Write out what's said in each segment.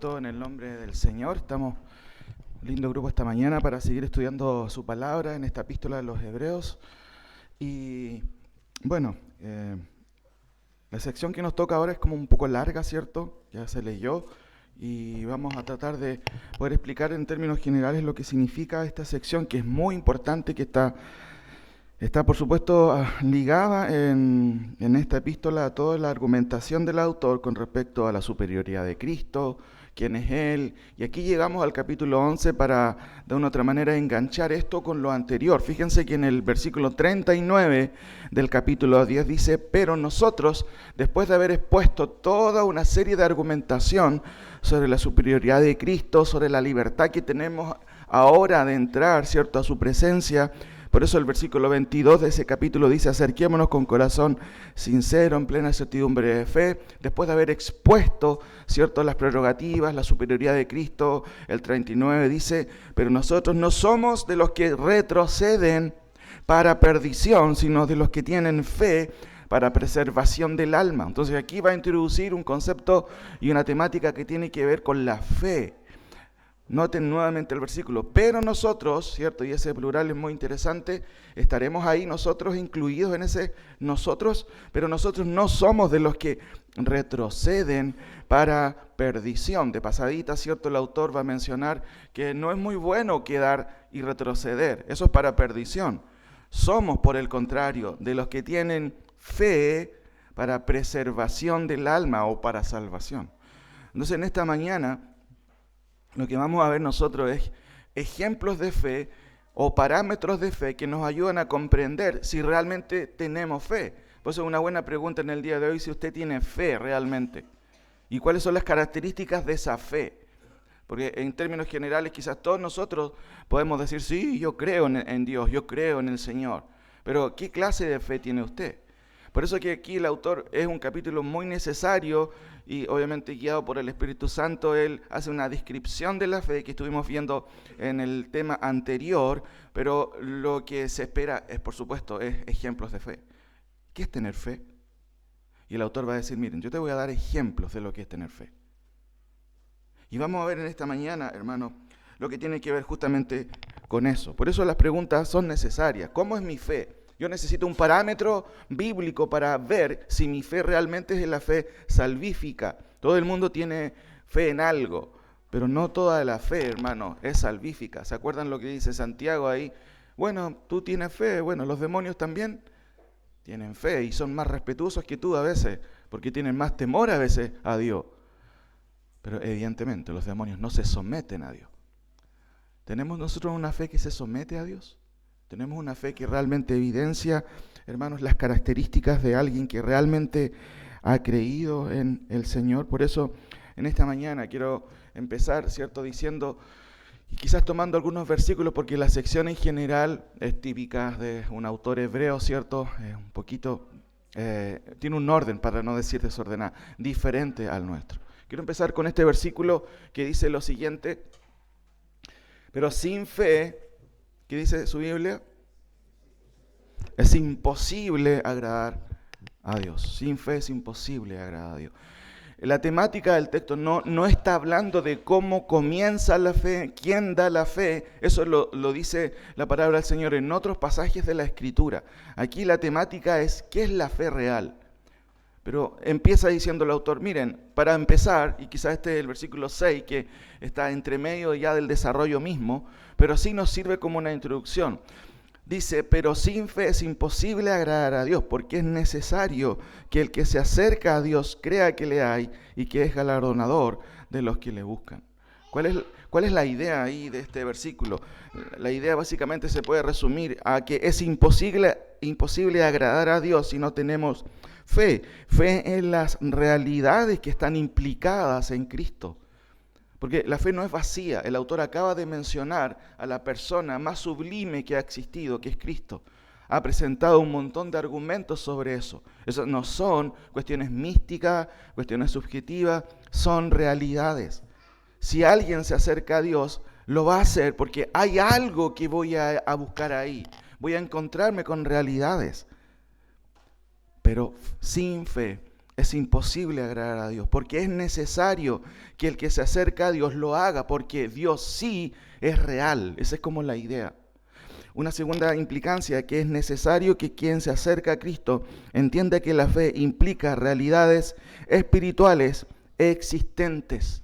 Todo en el nombre del Señor. Estamos un lindo grupo esta mañana para seguir estudiando su palabra en esta epístola de los Hebreos. Y bueno, la sección que nos toca ahora es como un poco larga, ¿cierto? Ya se leyó y vamos a tratar de poder explicar en términos generales lo que significa esta sección, que es muy importante, que está por supuesto ligada en esta epístola a toda la argumentación del autor con respecto a la superioridad de Cristo, quién es Él. Y aquí llegamos al capítulo 11 para de una otra manera enganchar esto con lo anterior. Fíjense que en el versículo 39 del capítulo 10 dice: pero nosotros, después de haber expuesto toda una serie de argumentación sobre la superioridad de Cristo, sobre la libertad que tenemos ahora de entrar, ¿cierto?, a su presencia. Por eso el versículo 22 de ese capítulo dice: acerquémonos con corazón sincero, en plena certidumbre de fe, después de haber expuesto, ¿cierto?, las prerrogativas, la superioridad de Cristo. El 39 dice: pero nosotros no somos de los que retroceden para perdición, sino de los que tienen fe para preservación del alma. Entonces aquí va a introducir un concepto y una temática que tiene que ver con la fe. Noten nuevamente el versículo: pero nosotros, ¿cierto? Y ese plural es muy interesante, estaremos ahí nosotros incluidos en ese nosotros, pero nosotros no somos de los que retroceden para perdición. De pasadita, ¿cierto? El autor va a mencionar que no es muy bueno quedar y retroceder, eso es para perdición. Somos, por el contrario, de los que tienen fe para preservación del alma o para salvación. Entonces, en esta mañana lo que vamos a ver nosotros es ejemplos de fe o parámetros de fe que nos ayudan a comprender si realmente tenemos fe. Por eso es una buena pregunta en el día de hoy si usted tiene fe realmente y cuáles son las características de esa fe. Porque en términos generales quizás todos nosotros podemos decir: sí, yo creo en Dios, yo creo en el Señor. Pero ¿qué clase de fe tiene usted? Por eso que aquí el autor es un capítulo muy necesario y obviamente guiado por el Espíritu Santo. Él hace una descripción de la fe que estuvimos viendo en el tema anterior, pero lo que se espera es, por supuesto, es ejemplos de fe. ¿Qué es tener fe? Y el autor va a decir: miren, yo te voy a dar ejemplos de lo que es tener fe. Y vamos a ver en esta mañana, hermano, lo que tiene que ver justamente con eso. Por eso las preguntas son necesarias. ¿Cómo es mi fe? Yo necesito un parámetro bíblico para ver si mi fe realmente es la fe salvífica. Todo el mundo tiene fe en algo, pero no toda la fe, hermano, es salvífica. ¿Se acuerdan lo que dice Santiago ahí? Bueno, tú tienes fe, bueno, los demonios también tienen fe y son más respetuosos que tú a veces, porque tienen más temor a veces a Dios. Pero evidentemente los demonios no se someten a Dios. ¿Tenemos nosotros una fe que se somete a Dios? ¿Tenemos una fe que realmente evidencia, hermanos, las características de alguien que realmente ha creído en el Señor? Por eso, en esta mañana quiero empezar, ¿cierto?, diciendo, y quizás tomando algunos versículos, porque la sección en general es típica de un autor hebreo, ¿cierto? Un poquito, tiene un orden, para no decir desordenado, diferente al nuestro. Quiero empezar con este versículo que dice lo siguiente: pero sin fe, ¿qué dice su Biblia? Es imposible agradar a Dios. Sin fe es imposible agradar a Dios. La temática del texto no está hablando de cómo comienza la fe, quién da la fe. Eso lo dice la palabra del Señor en otros pasajes de la Escritura. Aquí la temática es ¿qué es la fe real? Pero empieza diciendo el autor: miren, para empezar, y quizás este es el versículo 6, que está entre medio ya del desarrollo mismo, pero sí nos sirve como una introducción. Dice: pero sin fe es imposible agradar a Dios, porque es necesario que el que se acerca a Dios crea que le hay y que es galardonador de los que le buscan. ¿Cuál es la idea ahí de este versículo? La idea básicamente se puede resumir a que es imposible agradar a Dios si no tenemos fe. Fe en las realidades que están implicadas en Cristo. Porque la fe no es vacía. El autor acaba de mencionar a la persona más sublime que ha existido, que es Cristo. Ha presentado un montón de argumentos sobre eso. Eso no son cuestiones místicas, cuestiones subjetivas, son realidades. Si alguien se acerca a Dios, lo va a hacer porque hay algo que voy a buscar ahí. Voy a encontrarme con realidades. Pero sin fe es imposible agradar a Dios, porque es necesario que el que se acerca a Dios lo haga, porque Dios sí es real. Esa es como la idea. Una segunda implicancia, que es necesario que quien se acerca a Cristo entienda que la fe implica realidades espirituales existentes.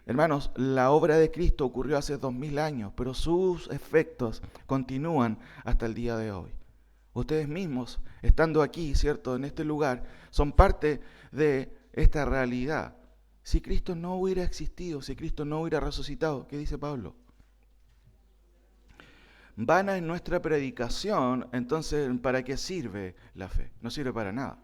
Hermanos, la obra de Cristo ocurrió hace 2000 años, pero sus efectos continúan hasta el día de hoy. Ustedes mismos, estando aquí, ¿cierto?, en este lugar, son parte de esta realidad. Si Cristo no hubiera existido, si Cristo no hubiera resucitado, ¿qué dice Pablo? Vana es nuestra predicación, entonces, ¿para qué sirve la fe? No sirve para nada.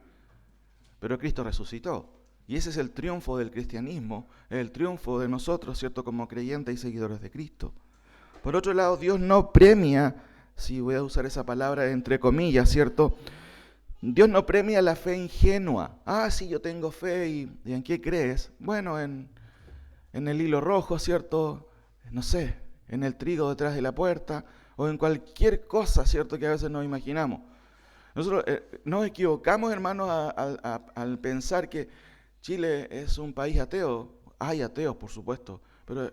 Pero Cristo resucitó. Y ese es el triunfo del cristianismo, el triunfo de nosotros, ¿cierto?, como creyentes y seguidores de Cristo. Por otro lado, Dios no premia, si voy a usar esa palabra entre comillas, ¿cierto? Dios no premia la fe ingenua. Ah, sí, yo tengo fe, ¿y en qué crees? Bueno, en el hilo rojo, ¿cierto? No sé, en el trigo detrás de la puerta, o en cualquier cosa, ¿cierto?, que a veces nos imaginamos. Nosotros nos equivocamos, hermanos, al pensar que Chile es un país ateo. Hay ateos, por supuesto, pero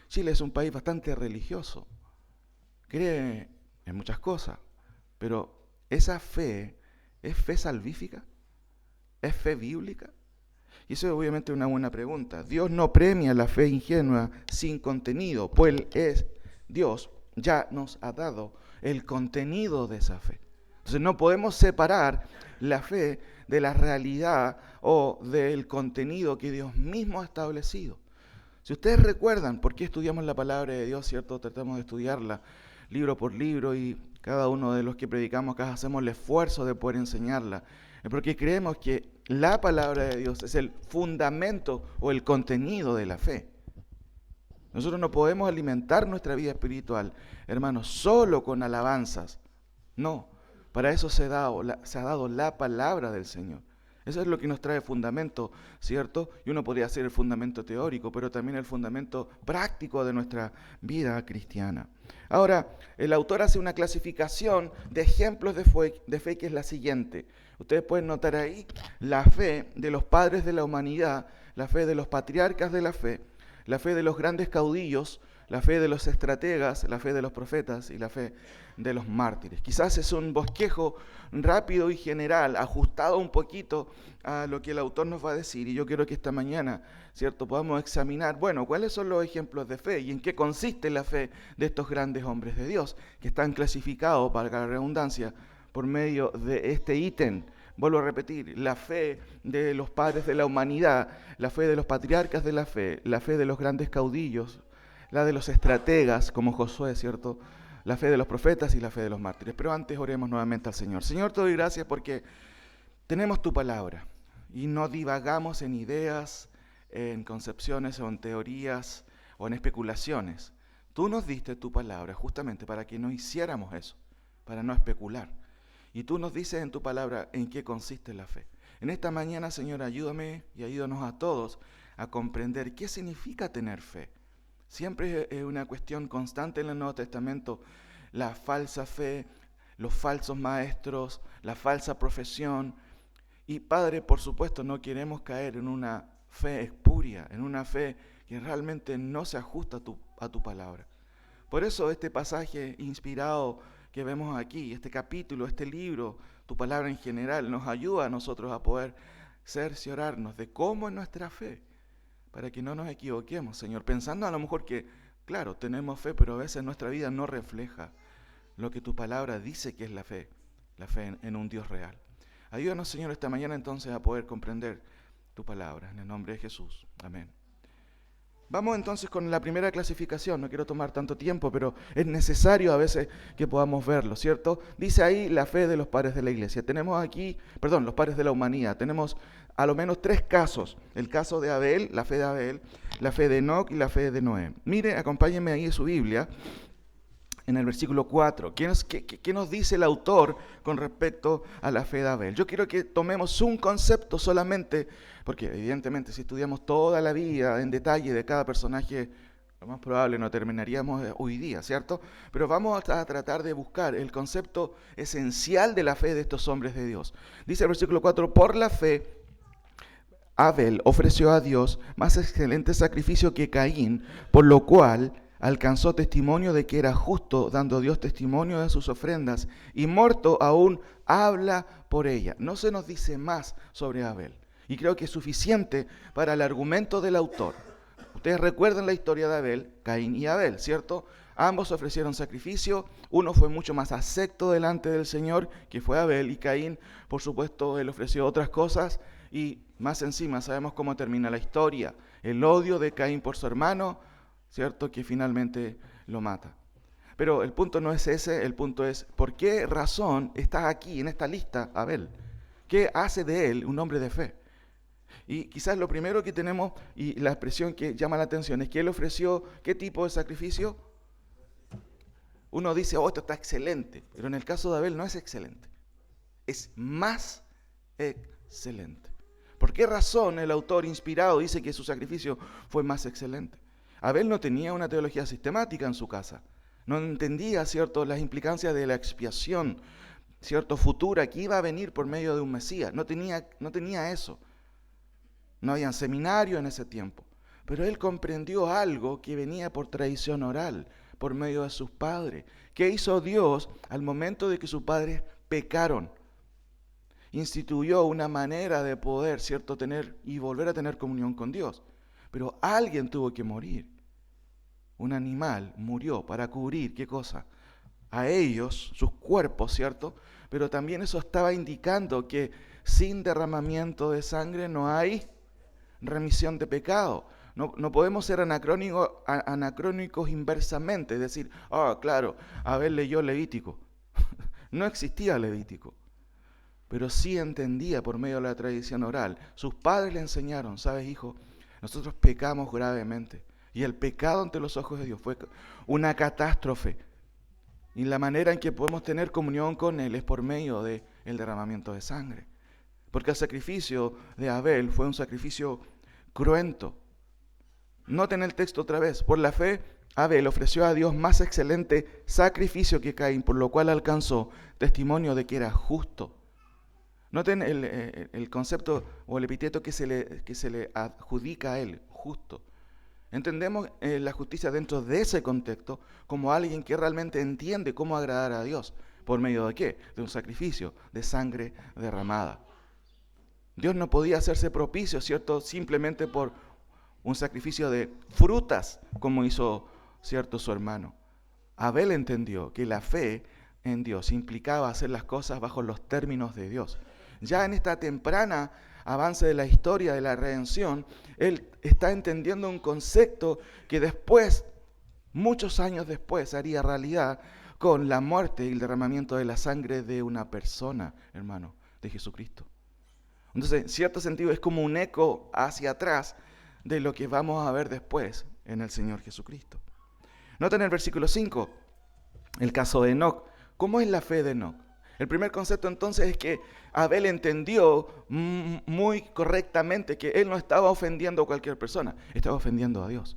Chile es un país bastante religioso. Cree en muchas cosas, pero esa fe, ¿es fe salvífica? ¿Es fe bíblica? Y eso es obviamente una buena pregunta. Dios no premia la fe ingenua sin contenido, pues Dios ya nos ha dado el contenido de esa fe. Entonces no podemos separar la fe de la realidad o del contenido que Dios mismo ha establecido. Si ustedes recuerdan por qué estudiamos la palabra de Dios, ¿cierto? Tratamos de estudiarla libro por libro y cada uno de los que predicamos acá hacemos el esfuerzo de poder enseñarla. Es porque creemos que la palabra de Dios es el fundamento o el contenido de la fe. Nosotros no podemos alimentar nuestra vida espiritual, hermanos, solo con alabanzas. No, para eso se ha dado la palabra del Señor. Eso es lo que nos trae fundamento, ¿cierto? Y uno podría hacer el fundamento teórico, pero también el fundamento práctico de nuestra vida cristiana. Ahora, el autor hace una clasificación de ejemplos de fe que es la siguiente. Ustedes pueden notar ahí la fe de los padres de la humanidad, la fe de los patriarcas de la fe de los grandes caudillos, la fe de los estrategas, la fe de los profetas y la fe de los mártires. Quizás es un bosquejo rápido y general, ajustado un poquito a lo que el autor nos va a decir. Y yo quiero que esta mañana, ¿cierto?, podamos examinar, bueno, cuáles son los ejemplos de fe y en qué consiste la fe de estos grandes hombres de Dios, que están clasificados, para la redundancia, por medio de este ítem. Vuelvo a repetir, la fe de los padres de la humanidad, la fe de los patriarcas de la fe de los grandes caudillos, la de los estrategas como Josué, ¿cierto?, la fe de los profetas y la fe de los mártires. Pero antes oremos nuevamente al Señor. Señor, te doy gracias porque tenemos tu palabra y no divagamos en ideas, en concepciones o en teorías o en especulaciones. Tú nos diste tu palabra justamente para que no hiciéramos eso, para no especular. Y tú nos dices en tu palabra en qué consiste la fe. En esta mañana, Señor, ayúdame y ayúdanos a todos a comprender qué significa tener fe. Siempre es una cuestión constante en el Nuevo Testamento, la falsa fe, los falsos maestros, la falsa profesión. Y Padre, por supuesto, no queremos caer en una fe espuria, en una fe que realmente no se ajusta a tu palabra. Por eso este pasaje inspirado que vemos aquí, este capítulo, este libro, tu palabra en general, nos ayuda a nosotros a poder cerciorarnos de cómo es nuestra fe, para que no nos equivoquemos, Señor, pensando a lo mejor que, claro, tenemos fe, pero a veces nuestra vida no refleja lo que tu palabra dice que es la fe en un Dios real. Ayúdanos, Señor, esta mañana entonces a poder comprender tu palabra, en el nombre de Jesús. Amén. Vamos entonces con la primera clasificación, no quiero tomar tanto tiempo, pero es necesario a veces que podamos verlo, ¿cierto? Dice ahí la fe de los padres de la iglesia. Tenemos aquí, los padres de la humanidad. Tenemos a lo menos 3 casos. El caso de Abel, la fe de Enoc y la fe de Noé. Mire, acompáñenme ahí en su Biblia, en el versículo 4. ¿Qué nos dice el autor con respecto a la fe de Abel? Yo quiero que tomemos un concepto solamente, porque evidentemente si estudiamos toda la vida en detalle de cada personaje, lo más probable no terminaríamos hoy día, ¿cierto? Pero vamos a tratar de buscar el concepto esencial de la fe de estos hombres de Dios. Dice el versículo 4, por la fe, Abel ofreció a Dios más excelente sacrificio que Caín, por lo cual alcanzó testimonio de que era justo, dando Dios testimonio de sus ofrendas, y muerto aún habla por ella. No se nos dice más sobre Abel, y creo que es suficiente para el argumento del autor. Ustedes recuerdan la historia de Abel, Caín y Abel, ¿cierto? Ambos ofrecieron sacrificio, uno fue mucho más acepto delante del Señor, que fue Abel, y Caín, por supuesto, él ofreció otras cosas, y más encima sabemos cómo termina la historia, el odio de Caín por su hermano, ¿cierto? Que finalmente lo mata. Pero el punto no es ese, el punto es, ¿por qué razón está aquí en esta lista Abel? ¿Qué hace de él un hombre de fe? Y quizás lo primero que tenemos, y la expresión que llama la atención, es que él ofreció, ¿qué tipo de sacrificio? Uno dice, oh, esto está excelente, pero en el caso de Abel no es excelente, es más excelente. ¿Por qué razón el autor inspirado dice que su sacrificio fue más excelente? Abel no tenía una teología sistemática en su casa, no entendía, ¿cierto?, las implicancias de la expiación, ¿cierto?, futura que iba a venir por medio de un Mesías, no tenía eso. No había seminario en ese tiempo, pero él comprendió algo que venía por tradición oral, por medio de sus padres. ¿Qué hizo Dios al momento de que sus padres pecaron? Instituyó una manera de poder, ¿cierto?, tener y volver a tener comunión con Dios. Pero alguien tuvo que morir. Un animal murió para cubrir, ¿qué cosa? A ellos, sus cuerpos, ¿cierto? Pero también eso estaba indicando que sin derramamiento de sangre no hay remisión de pecado. No podemos ser anacrónicos inversamente, es decir, claro, Abel leyó Levítico. No existía Levítico, pero sí entendía por medio de la tradición oral. Sus padres le enseñaron, ¿sabes, hijo? Nosotros pecamos gravemente, y el pecado ante los ojos de Dios fue una catástrofe. Y la manera en que podemos tener comunión con Él es por medio del derramamiento de sangre. Porque el sacrificio de Abel fue un sacrificio cruento. Noten el texto otra vez. Por la fe, Abel ofreció a Dios más excelente sacrificio que Caín, por lo cual alcanzó testimonio de que era justo. Noten el concepto o el epíteto que se le adjudica a él, justo. Entendemos la justicia dentro de ese contexto como alguien que realmente entiende cómo agradar a Dios. ¿Por medio de qué? De un sacrificio, de sangre derramada. Dios no podía hacerse propicio, ¿cierto?, simplemente por un sacrificio de frutas, como hizo, ¿cierto?, su hermano. Abel entendió que la fe en Dios implicaba hacer las cosas bajo los términos de Dios. Ya en esta temprana avance de la historia de la redención, él está entendiendo un concepto que después, muchos años después, haría realidad con la muerte y el derramamiento de la sangre de una persona, hermano, de Jesucristo. Entonces, en cierto sentido, es como un eco hacia atrás de lo que vamos a ver después en el Señor Jesucristo. Noten el versículo 5, el caso de Enoc. ¿Cómo es la fe de Enoc? El primer concepto entonces es que Abel entendió muy correctamente que él no estaba ofendiendo a cualquier persona, estaba ofendiendo a Dios.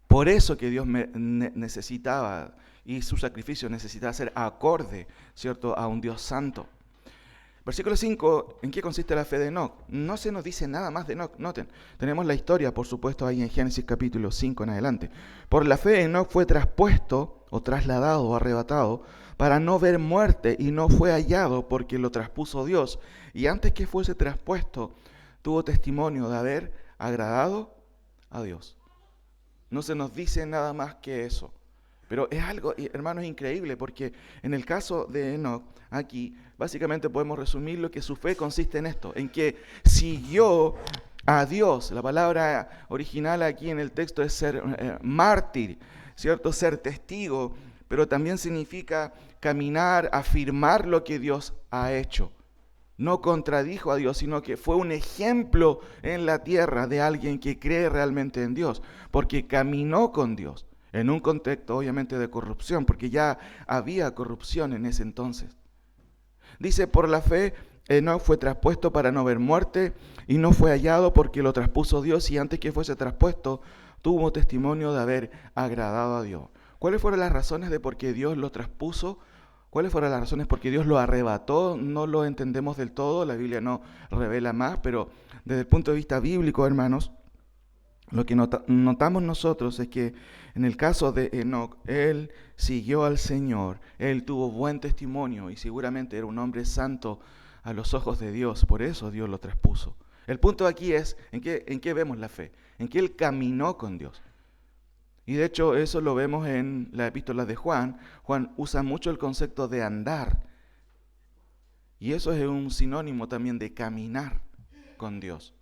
Por eso que Dios necesitaba, y su sacrificio necesitaba ser acorde, ¿cierto?, a un Dios santo. Versículo 5, ¿en qué consiste la fe de Enoc? No se nos dice nada más de Enoc. Noten, tenemos la historia, por supuesto, ahí en Génesis capítulo 5 en adelante. Por la fe Enoc fue traspuesto, o trasladado, o arrebatado, para no ver muerte, y no fue hallado porque lo traspuso Dios. Y antes que fuese traspuesto, tuvo testimonio de haber agradado a Dios. No se nos dice nada más que eso. Pero es algo, hermanos, increíble, porque en el caso de Enoc, aquí, básicamente podemos resumirlo que su fe consiste en esto, en que siguió a Dios. La palabra original aquí en el texto es ser mártir, ¿cierto? Ser testigo, pero también significa caminar, afirmar lo que Dios ha hecho. No contradijo a Dios, sino que fue un ejemplo en la tierra de alguien que cree realmente en Dios, porque caminó con Dios. En un contexto obviamente de corrupción, porque ya había corrupción en ese entonces. Dice, por la fe, Enoc fue traspuesto para no ver muerte, y no fue hallado porque lo traspuso Dios, y antes que fuese traspuesto, tuvo testimonio de haber agradado a Dios. ¿Cuáles fueron las razones de por qué Dios lo traspuso? ¿Cuáles fueron las razones por qué Dios lo arrebató? No lo entendemos del todo, la Biblia no revela más, pero Desde el punto de vista bíblico, hermanos, lo que notamos nosotros es que en el caso de Enoc, él siguió al Señor, él tuvo buen testimonio y seguramente era un hombre santo a los ojos de Dios, por eso Dios lo traspuso. El punto aquí es en qué vemos la fe, en que él caminó con Dios. Y de hecho eso lo vemos en la epístola de Juan. Juan usa mucho el concepto de andar. Y eso es un sinónimo también de caminar con Dios.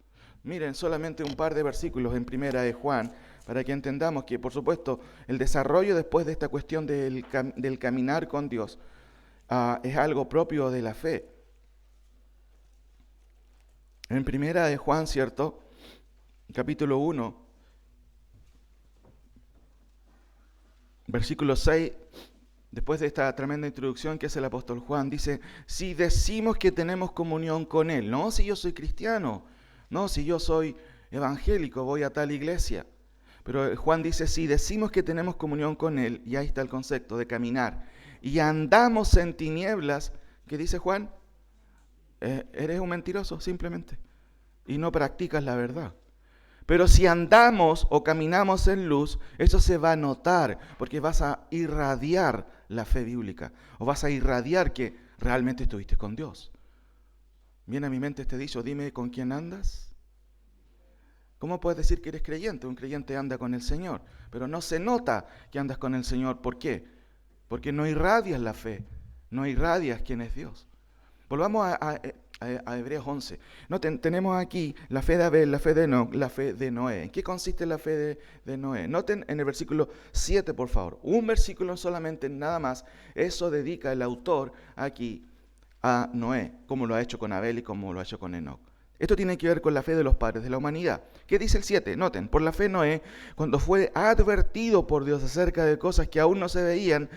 Miren, solamente un par de versículos en primera de Juan, para que entendamos que, por supuesto, el desarrollo después de esta cuestión del caminar con Dios es algo propio de la fe. En primera de Juan, ¿cierto? Capítulo 1, versículo 6, después de esta tremenda introducción que hace el apóstol Juan, dice, si decimos que tenemos comunión con Él, no si yo soy cristiano, no si yo soy evangélico, voy a tal iglesia. Pero Juan dice, si decimos que tenemos comunión con Él, y ahí está el concepto de caminar, y andamos en tinieblas, ¿qué dice Juan? Eres un mentiroso, simplemente, y no practicas la verdad. Pero si andamos o caminamos en luz, eso se va a notar, porque vas a irradiar la fe bíblica, o vas a irradiar que realmente estuviste con Dios. Viene a mi mente este dicho, dime con quién andas. ¿Cómo puedes decir que eres creyente? Un creyente anda con el Señor, pero no se nota que andas con el Señor. ¿Por qué? Porque no irradias la fe, no irradias quién es Dios. Volvamos a Hebreos 11. Tenemos aquí la fe de Abel, la fe de Enoc, la fe de Noé. ¿En qué consiste la fe de Noé? Noten en el versículo 7, por favor. Un versículo solamente, nada más. Eso dedica el autor aquí a Noé, como lo ha hecho con Abel y como lo ha hecho con Enoc. Esto tiene que ver con la fe de los padres de la humanidad. ¿Qué dice el 7? Noten, por la fe Noé, cuando fue advertido por Dios acerca de cosas que aún no se veían,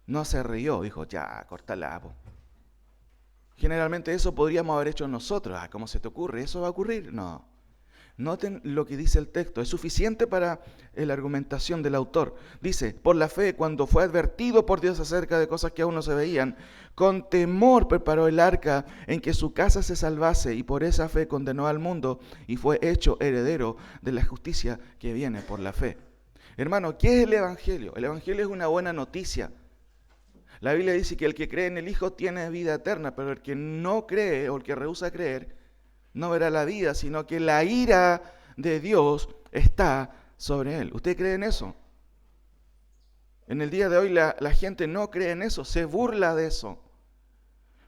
no se rió. Dijo, ya, córtala, po. Generalmente eso podríamos haber hecho nosotros. ¿Cómo se te ocurre? ¿Eso va a ocurrir? No. Noten lo que dice el texto. Es suficiente para la argumentación del autor. Dice, por la fe, cuando fue advertido por Dios acerca de cosas que aún no se veían, con temor preparó el arca en que su casa se salvase, y por esa fe condenó al mundo y fue hecho heredero de la justicia que viene por la fe. Hermano, ¿qué es el Evangelio? El Evangelio es una buena noticia. La Biblia dice que el que cree en el Hijo tiene vida eterna, pero el que no cree o el que rehúsa creer no verá la vida, sino que la ira de Dios está sobre él. ¿Usted cree en eso? En el día de hoy la gente no cree en eso, se burla de eso.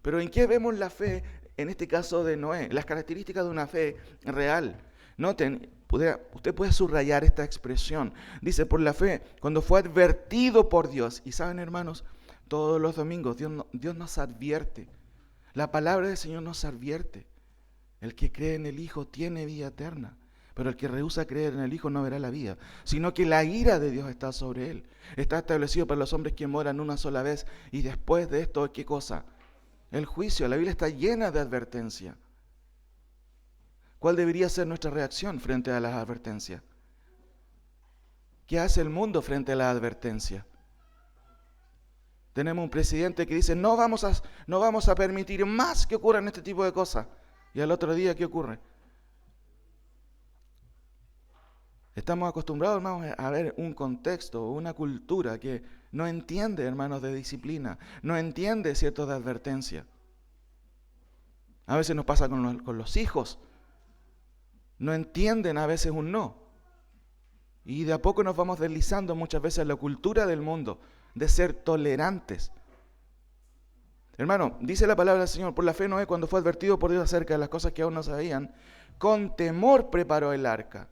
Pero ¿en qué vemos la fe, en este caso de Noé? Las características de una fe real. Noten, usted puede subrayar esta expresión. Dice, por la fe, cuando fue advertido por Dios. Y saben, hermanos, todos los domingos Dios nos advierte. La palabra del Señor nos advierte. El que cree en el Hijo tiene vida eterna, pero el que rehúsa creer en el Hijo no verá la vida, sino que la ira de Dios está sobre él. Está establecido para los hombres que moran una sola vez, y después de esto, ¿qué cosa? El juicio. La Biblia está llena de advertencia. ¿Cuál debería ser nuestra reacción frente a las advertencias? ¿Qué hace el mundo frente a la advertencia? Tenemos un presidente que dice, no vamos a permitir más que ocurran este tipo de cosas. Y al otro día, ¿qué ocurre? Estamos acostumbrados, hermanos, a ver un contexto, una cultura que no entiende, hermanos, de disciplina, no entiende cierto de advertencia. A veces nos pasa con los hijos. No entienden a veces un no. Y de a poco nos vamos deslizando muchas veces a la cultura del mundo, de ser tolerantes. Hermano, dice la palabra del Señor, por la fe Noé, cuando fue advertido por Dios acerca de las cosas que aún no sabían, con temor preparó el arca.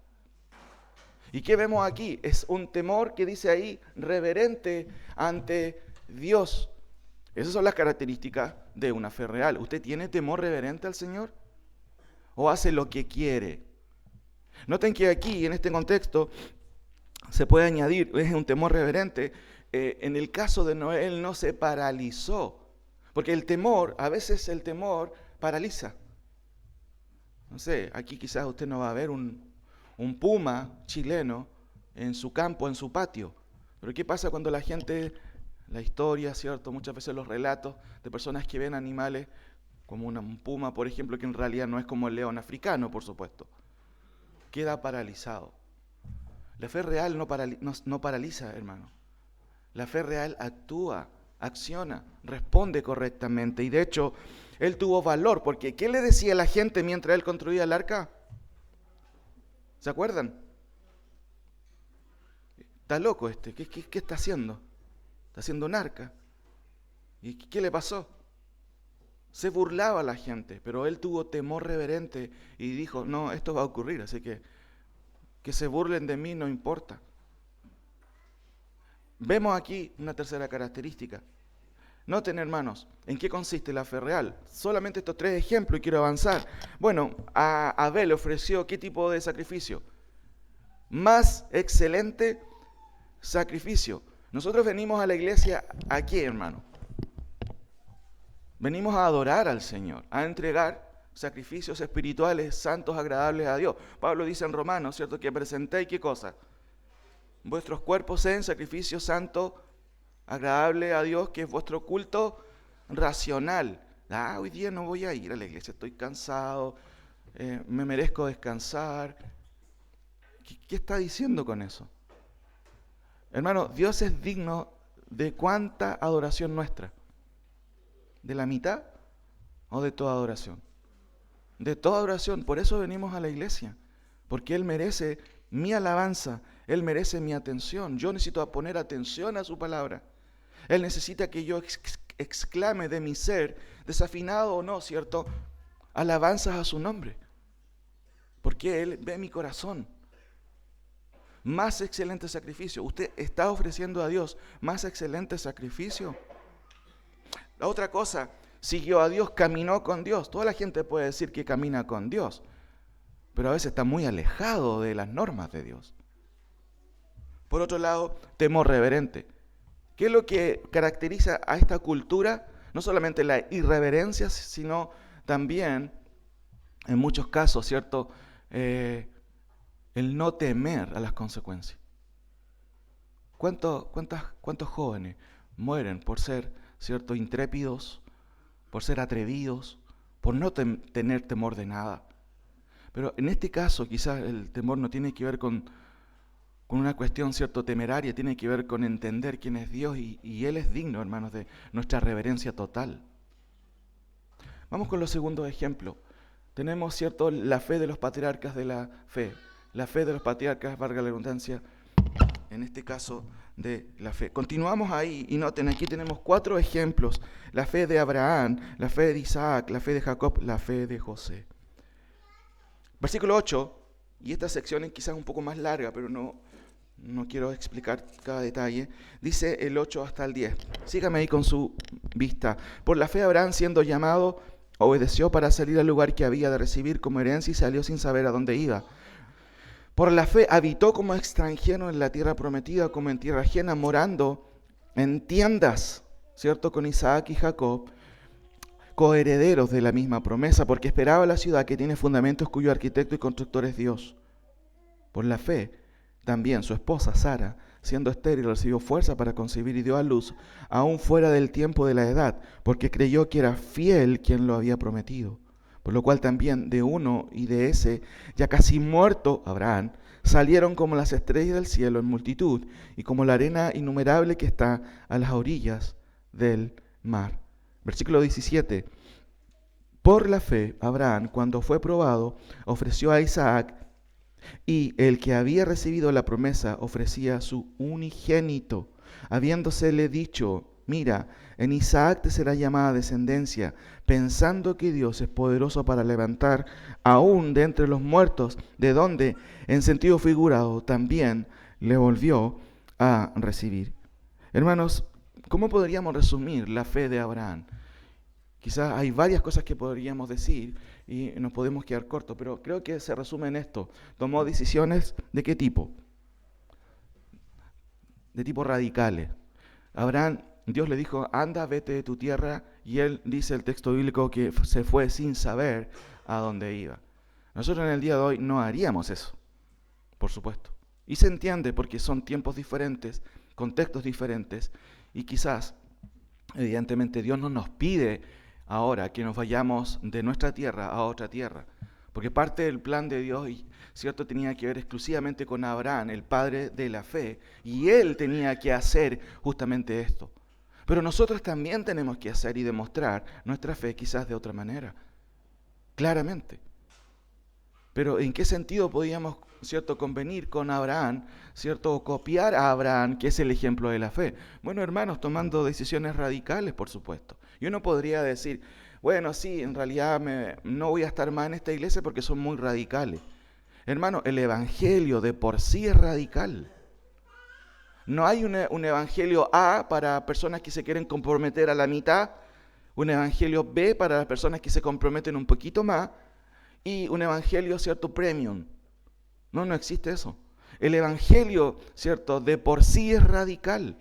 ¿Y qué vemos aquí? Es un temor que dice ahí, reverente ante Dios. Esas son las características de una fe real. ¿Usted tiene temor reverente al Señor? ¿O hace lo que quiere? Noten que aquí, en este contexto, se puede añadir, es un temor reverente. En el caso de Noé, él no se paralizó. Porque el temor, a veces el temor paraliza. No sé, aquí quizás usted no va a ver un puma chileno en su campo, en su patio. Pero ¿qué pasa cuando la historia, ¿cierto? Muchas veces los relatos de personas que ven animales como un puma, por ejemplo, que en realidad no es como el león africano, por supuesto. Queda paralizado. La fe real no paraliza, hermano. La fe real actúa, acciona, responde correctamente. Y de hecho, él tuvo valor, porque ¿qué le decía a la gente mientras él construía el arca? ¿Se acuerdan? Está loco este, ¿qué está haciendo? Está haciendo un arca. ¿Y qué le pasó? Se burlaba a la gente, pero él tuvo temor reverente y dijo, no, esto va a ocurrir, así que se burlen de mí no importa. Vemos aquí una tercera característica. Noten, hermanos, ¿en qué consiste la fe real? Solamente estos 3 ejemplos y quiero avanzar. Bueno, a Abel le ofreció ¿qué tipo de sacrificio? Más excelente sacrificio. Nosotros venimos a la iglesia ¿a qué, hermano? Venimos a adorar al Señor, a entregar sacrificios espirituales, santos, agradables a Dios. Pablo dice en Romanos, ¿cierto? Que presentéis ¿qué cosa? Vuestros cuerpos en sacrificio santo, agradable a Dios, que es vuestro culto racional. Hoy día no voy a ir a la iglesia, estoy cansado, me merezco descansar. ¿Qué está diciendo con eso? Hermano, Dios es digno de cuánta adoración nuestra. ¿De la mitad o de toda adoración? De toda adoración. Por eso venimos a la iglesia. Porque Él merece mi alabanza. Él merece mi atención. Yo necesito poner atención a su palabra. Él necesita que yo exclame de mi ser, desafinado o no, ¿cierto? Alabanzas a su nombre. Porque Él ve mi corazón. Más excelente sacrificio. ¿Usted está ofreciendo a Dios más excelente sacrificio? La otra cosa, siguió a Dios, caminó con Dios. Toda la gente puede decir que camina con Dios, pero a veces está muy alejado de las normas de Dios. Por otro lado, temor reverente. ¿Qué es lo que caracteriza a esta cultura? No solamente la irreverencia, sino también, en muchos casos, ¿cierto? El no temer a las consecuencias. ¿Cuántos jóvenes mueren por ser, ¿cierto?, intrépidos, por ser atrevidos, por no tener temor de nada? Pero en este caso quizás el temor no tiene que ver con una cuestión, ¿cierto?, temeraria, tiene que ver con entender quién es Dios y Él es digno, hermanos, de nuestra reverencia total. Vamos con los segundos ejemplos. Tenemos, ¿cierto?, la fe de los patriarcas de la fe. La fe de los patriarcas, valga la redundancia, en este caso de la fe. Continuamos ahí y noten, aquí tenemos 4 ejemplos. La fe de Abraham, la fe de Isaac, la fe de Jacob, la fe de José. Versículo 8, y esta sección es quizás un poco más larga, pero no quiero explicar cada detalle. Dice el 8 hasta el 10. Sígame ahí con su vista. Por la fe Abraham, siendo llamado, obedeció para salir al lugar que había de recibir como herencia y salió sin saber a dónde iba. Por la fe habitó como extranjero en la tierra prometida, como en tierra ajena, morando en tiendas, ¿cierto?, con Isaac y Jacob, coherederos de la misma promesa, porque esperaba la ciudad que tiene fundamentos, cuyo arquitecto y constructor es Dios. Por la fe, también su esposa Sara, siendo estéril, recibió fuerza para concebir y dio a luz, aún fuera del tiempo de la edad, porque creyó que era fiel quien lo había prometido. Por lo cual también de uno y de ese, ya casi muerto, Abraham, salieron como las estrellas del cielo en multitud y como la arena innumerable que está a las orillas del mar. Versículo 17. Por la fe, Abraham, cuando fue probado, ofreció a Isaac, y el que había recibido la promesa ofrecía su unigénito, habiéndosele dicho: mira, en Isaac te será llamada descendencia, pensando que Dios es poderoso para levantar aún de entre los muertos, de donde, en sentido figurado, también le volvió a recibir. Hermanos, ¿cómo podríamos resumir la fe de Abraham? Quizás hay varias cosas que podríamos decir y nos podemos quedar cortos, pero creo que se resume en esto. Tomó decisiones ¿de qué tipo? De tipo radicales. Abraham, Dios le dijo: anda, vete de tu tierra, y él, dice el texto bíblico, que se fue sin saber a dónde iba. Nosotros en el día de hoy no haríamos eso, por supuesto. Y se entiende porque son tiempos diferentes, contextos diferentes, y quizás, evidentemente, Dios no nos pide ahora que nos vayamos de nuestra tierra a otra tierra. Porque parte del plan de Dios, ¿cierto?, tenía que ver exclusivamente con Abraham, el padre de la fe, y él tenía que hacer justamente esto. Pero nosotros también tenemos que hacer y demostrar nuestra fe quizás de otra manera, claramente. Pero ¿en qué sentido podíamos, cierto, convenir con Abraham, cierto, o copiar a Abraham, que es el ejemplo de la fe? Bueno, hermanos, tomando decisiones radicales, por supuesto. Y uno podría decir, bueno, sí, en realidad no voy a estar más en esta iglesia porque son muy radicales. Hermano, el evangelio de por sí es radical. No hay un evangelio A para personas que se quieren comprometer a la mitad, un evangelio B para las personas que se comprometen un poquito más, y un evangelio, cierto, premium. No existe eso. El evangelio, cierto, de por sí es radical.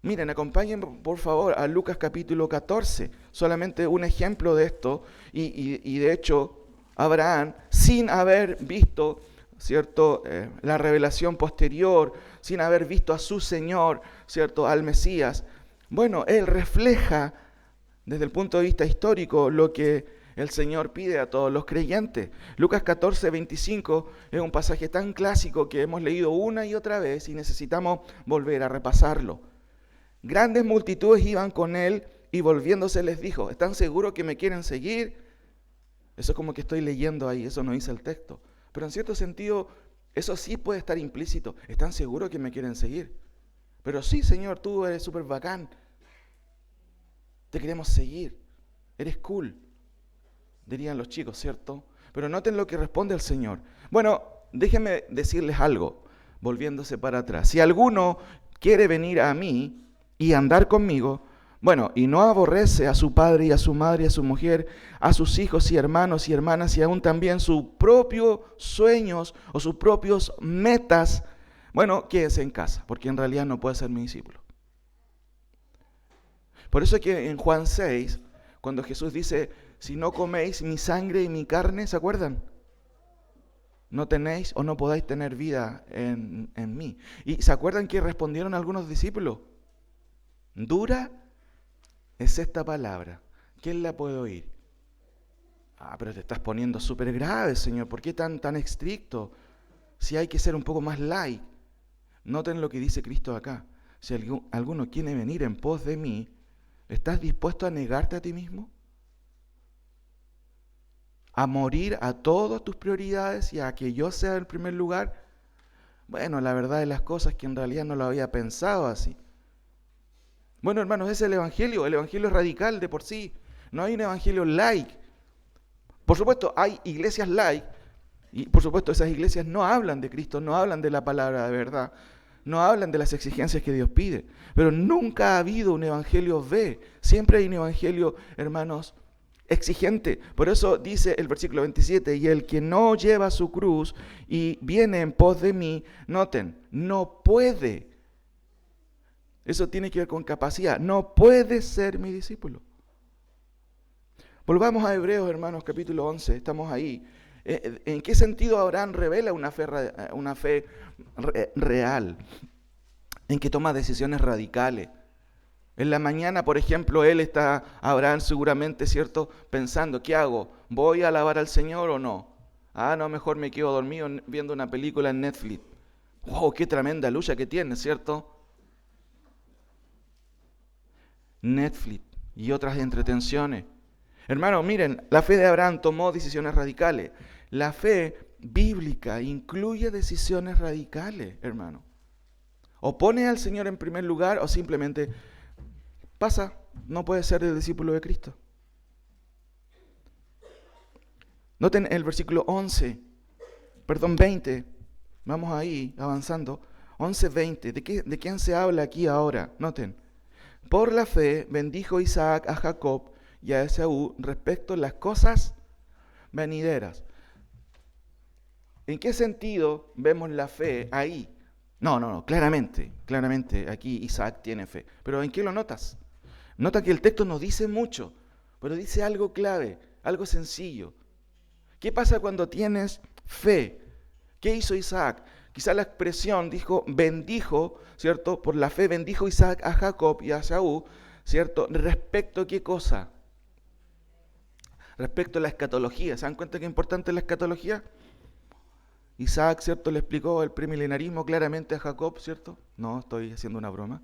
Miren, acompáñenme por favor a Lucas capítulo 14, solamente un ejemplo de esto, y de hecho Abraham, sin haber visto, cierto, la revelación posterior, sin haber visto a su Señor, cierto, al Mesías, bueno, él refleja desde el punto de vista histórico lo que el Señor pide a todos los creyentes. Lucas 14, 25 es un pasaje tan clásico que hemos leído una y otra vez y necesitamos volver a repasarlo. Grandes multitudes iban con él y volviéndose les dijo, ¿están seguros que me quieren seguir? Eso es como que estoy leyendo ahí, eso no dice el texto. Pero en cierto sentido, eso sí puede estar implícito. ¿Están seguros que me quieren seguir? Pero sí, Señor, tú eres súper bacán. Te queremos seguir. Eres cool, dirían los chicos, ¿cierto? Pero noten lo que responde el Señor. Bueno, déjenme decirles algo, volviéndose para atrás. Si alguno quiere venir a mí y andar conmigo, bueno, y no aborrece a su padre y a su madre y a su mujer, a sus hijos y hermanos y hermanas y aún también sus propios sueños o sus propios metas, bueno, quédese en casa, porque en realidad no puede ser mi discípulo. Por eso es que en Juan 6, cuando Jesús dice, si no coméis mi sangre y mi carne, ¿se acuerdan? No tenéis o no podáis tener vida en mí. ¿Y se acuerdan que respondieron algunos discípulos? Dura es esta palabra. ¿Quién la puede oír? Pero te estás poniendo súper grave, Señor. ¿Por qué tan estricto? Si hay que ser un poco más light. Noten lo que dice Cristo acá. Si alguno quiere venir en pos de mí, ¿estás dispuesto a negarte a ti mismo? ¿A morir a todas tus prioridades y a que yo sea el primer lugar? Bueno, la verdad de las cosas es que en realidad no lo había pensado así. Bueno, hermanos, ese es el evangelio es radical de por sí. No hay un evangelio light. Por supuesto, hay iglesias light, y por supuesto esas iglesias no hablan de Cristo, no hablan de la palabra de verdad, no hablan de las exigencias que Dios pide, pero nunca ha habido un evangelio B, siempre hay un evangelio, hermanos, exigente. Por eso dice el versículo 27, y el que no lleva su cruz y viene en pos de mí, noten, no puede. Eso tiene que ver con capacidad. No puede ser mi discípulo. Volvamos a Hebreos, hermanos, capítulo 11. Estamos ahí. ¿En qué sentido Abraham revela una fe real? En que toma decisiones radicales. En la mañana, por ejemplo, Abraham seguramente, ¿cierto?, pensando, ¿qué hago? ¿Voy a alabar al Señor o no? No, mejor me quedo dormido viendo una película en Netflix. ¡Wow! ¡Qué tremenda lucha que tiene!, ¿cierto? Netflix y otras entretenciones. Hermano, miren, la fe de Abraham tomó decisiones radicales. La fe bíblica incluye decisiones radicales, hermano. O pone al Señor en primer lugar o simplemente pasa, no puede ser el discípulo de Cristo. Noten el versículo 20. Vamos ahí, avanzando. 11:20. ¿De quién se habla aquí ahora? Noten. Por la fe bendijo Isaac a Jacob y a Esaú respecto a las cosas venideras. ¿En qué sentido vemos la fe ahí? No, claramente aquí Isaac tiene fe. ¿Pero en qué lo notas? Nota que el texto no dice mucho, pero dice algo clave, algo sencillo. ¿Qué pasa cuando tienes fe? ¿Qué hizo Isaac? Quizá la expresión bendijo, ¿cierto? Por la fe bendijo Isaac a Jacob y a Esaú, ¿cierto? ¿Respecto a qué cosa? respecto a la escatología. ¿Se dan cuenta qué importante es la escatología? Isaac, ¿cierto?, le explicó el premilenarismo claramente a Jacob, ¿cierto? No, estoy haciendo una broma.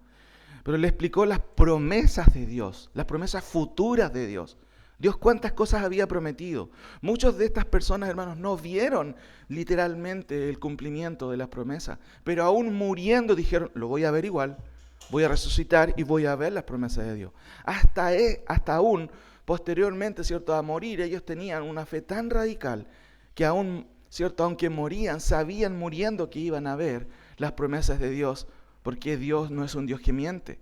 Pero le explicó las promesas de Dios, las promesas futuras de Dios. Dios cuántas cosas había prometido. Muchas de estas personas, hermanos, no vieron literalmente el cumplimiento de las promesas, pero aún muriendo dijeron, lo voy a ver igual, voy a resucitar y voy a ver las promesas de Dios. Hasta aún, posteriormente, ¿cierto?, a morir, ellos tenían una fe tan radical que aún, ¿cierto?, aunque morían, sabían muriendo que iban a ver las promesas de Dios, porque Dios no es un Dios que miente.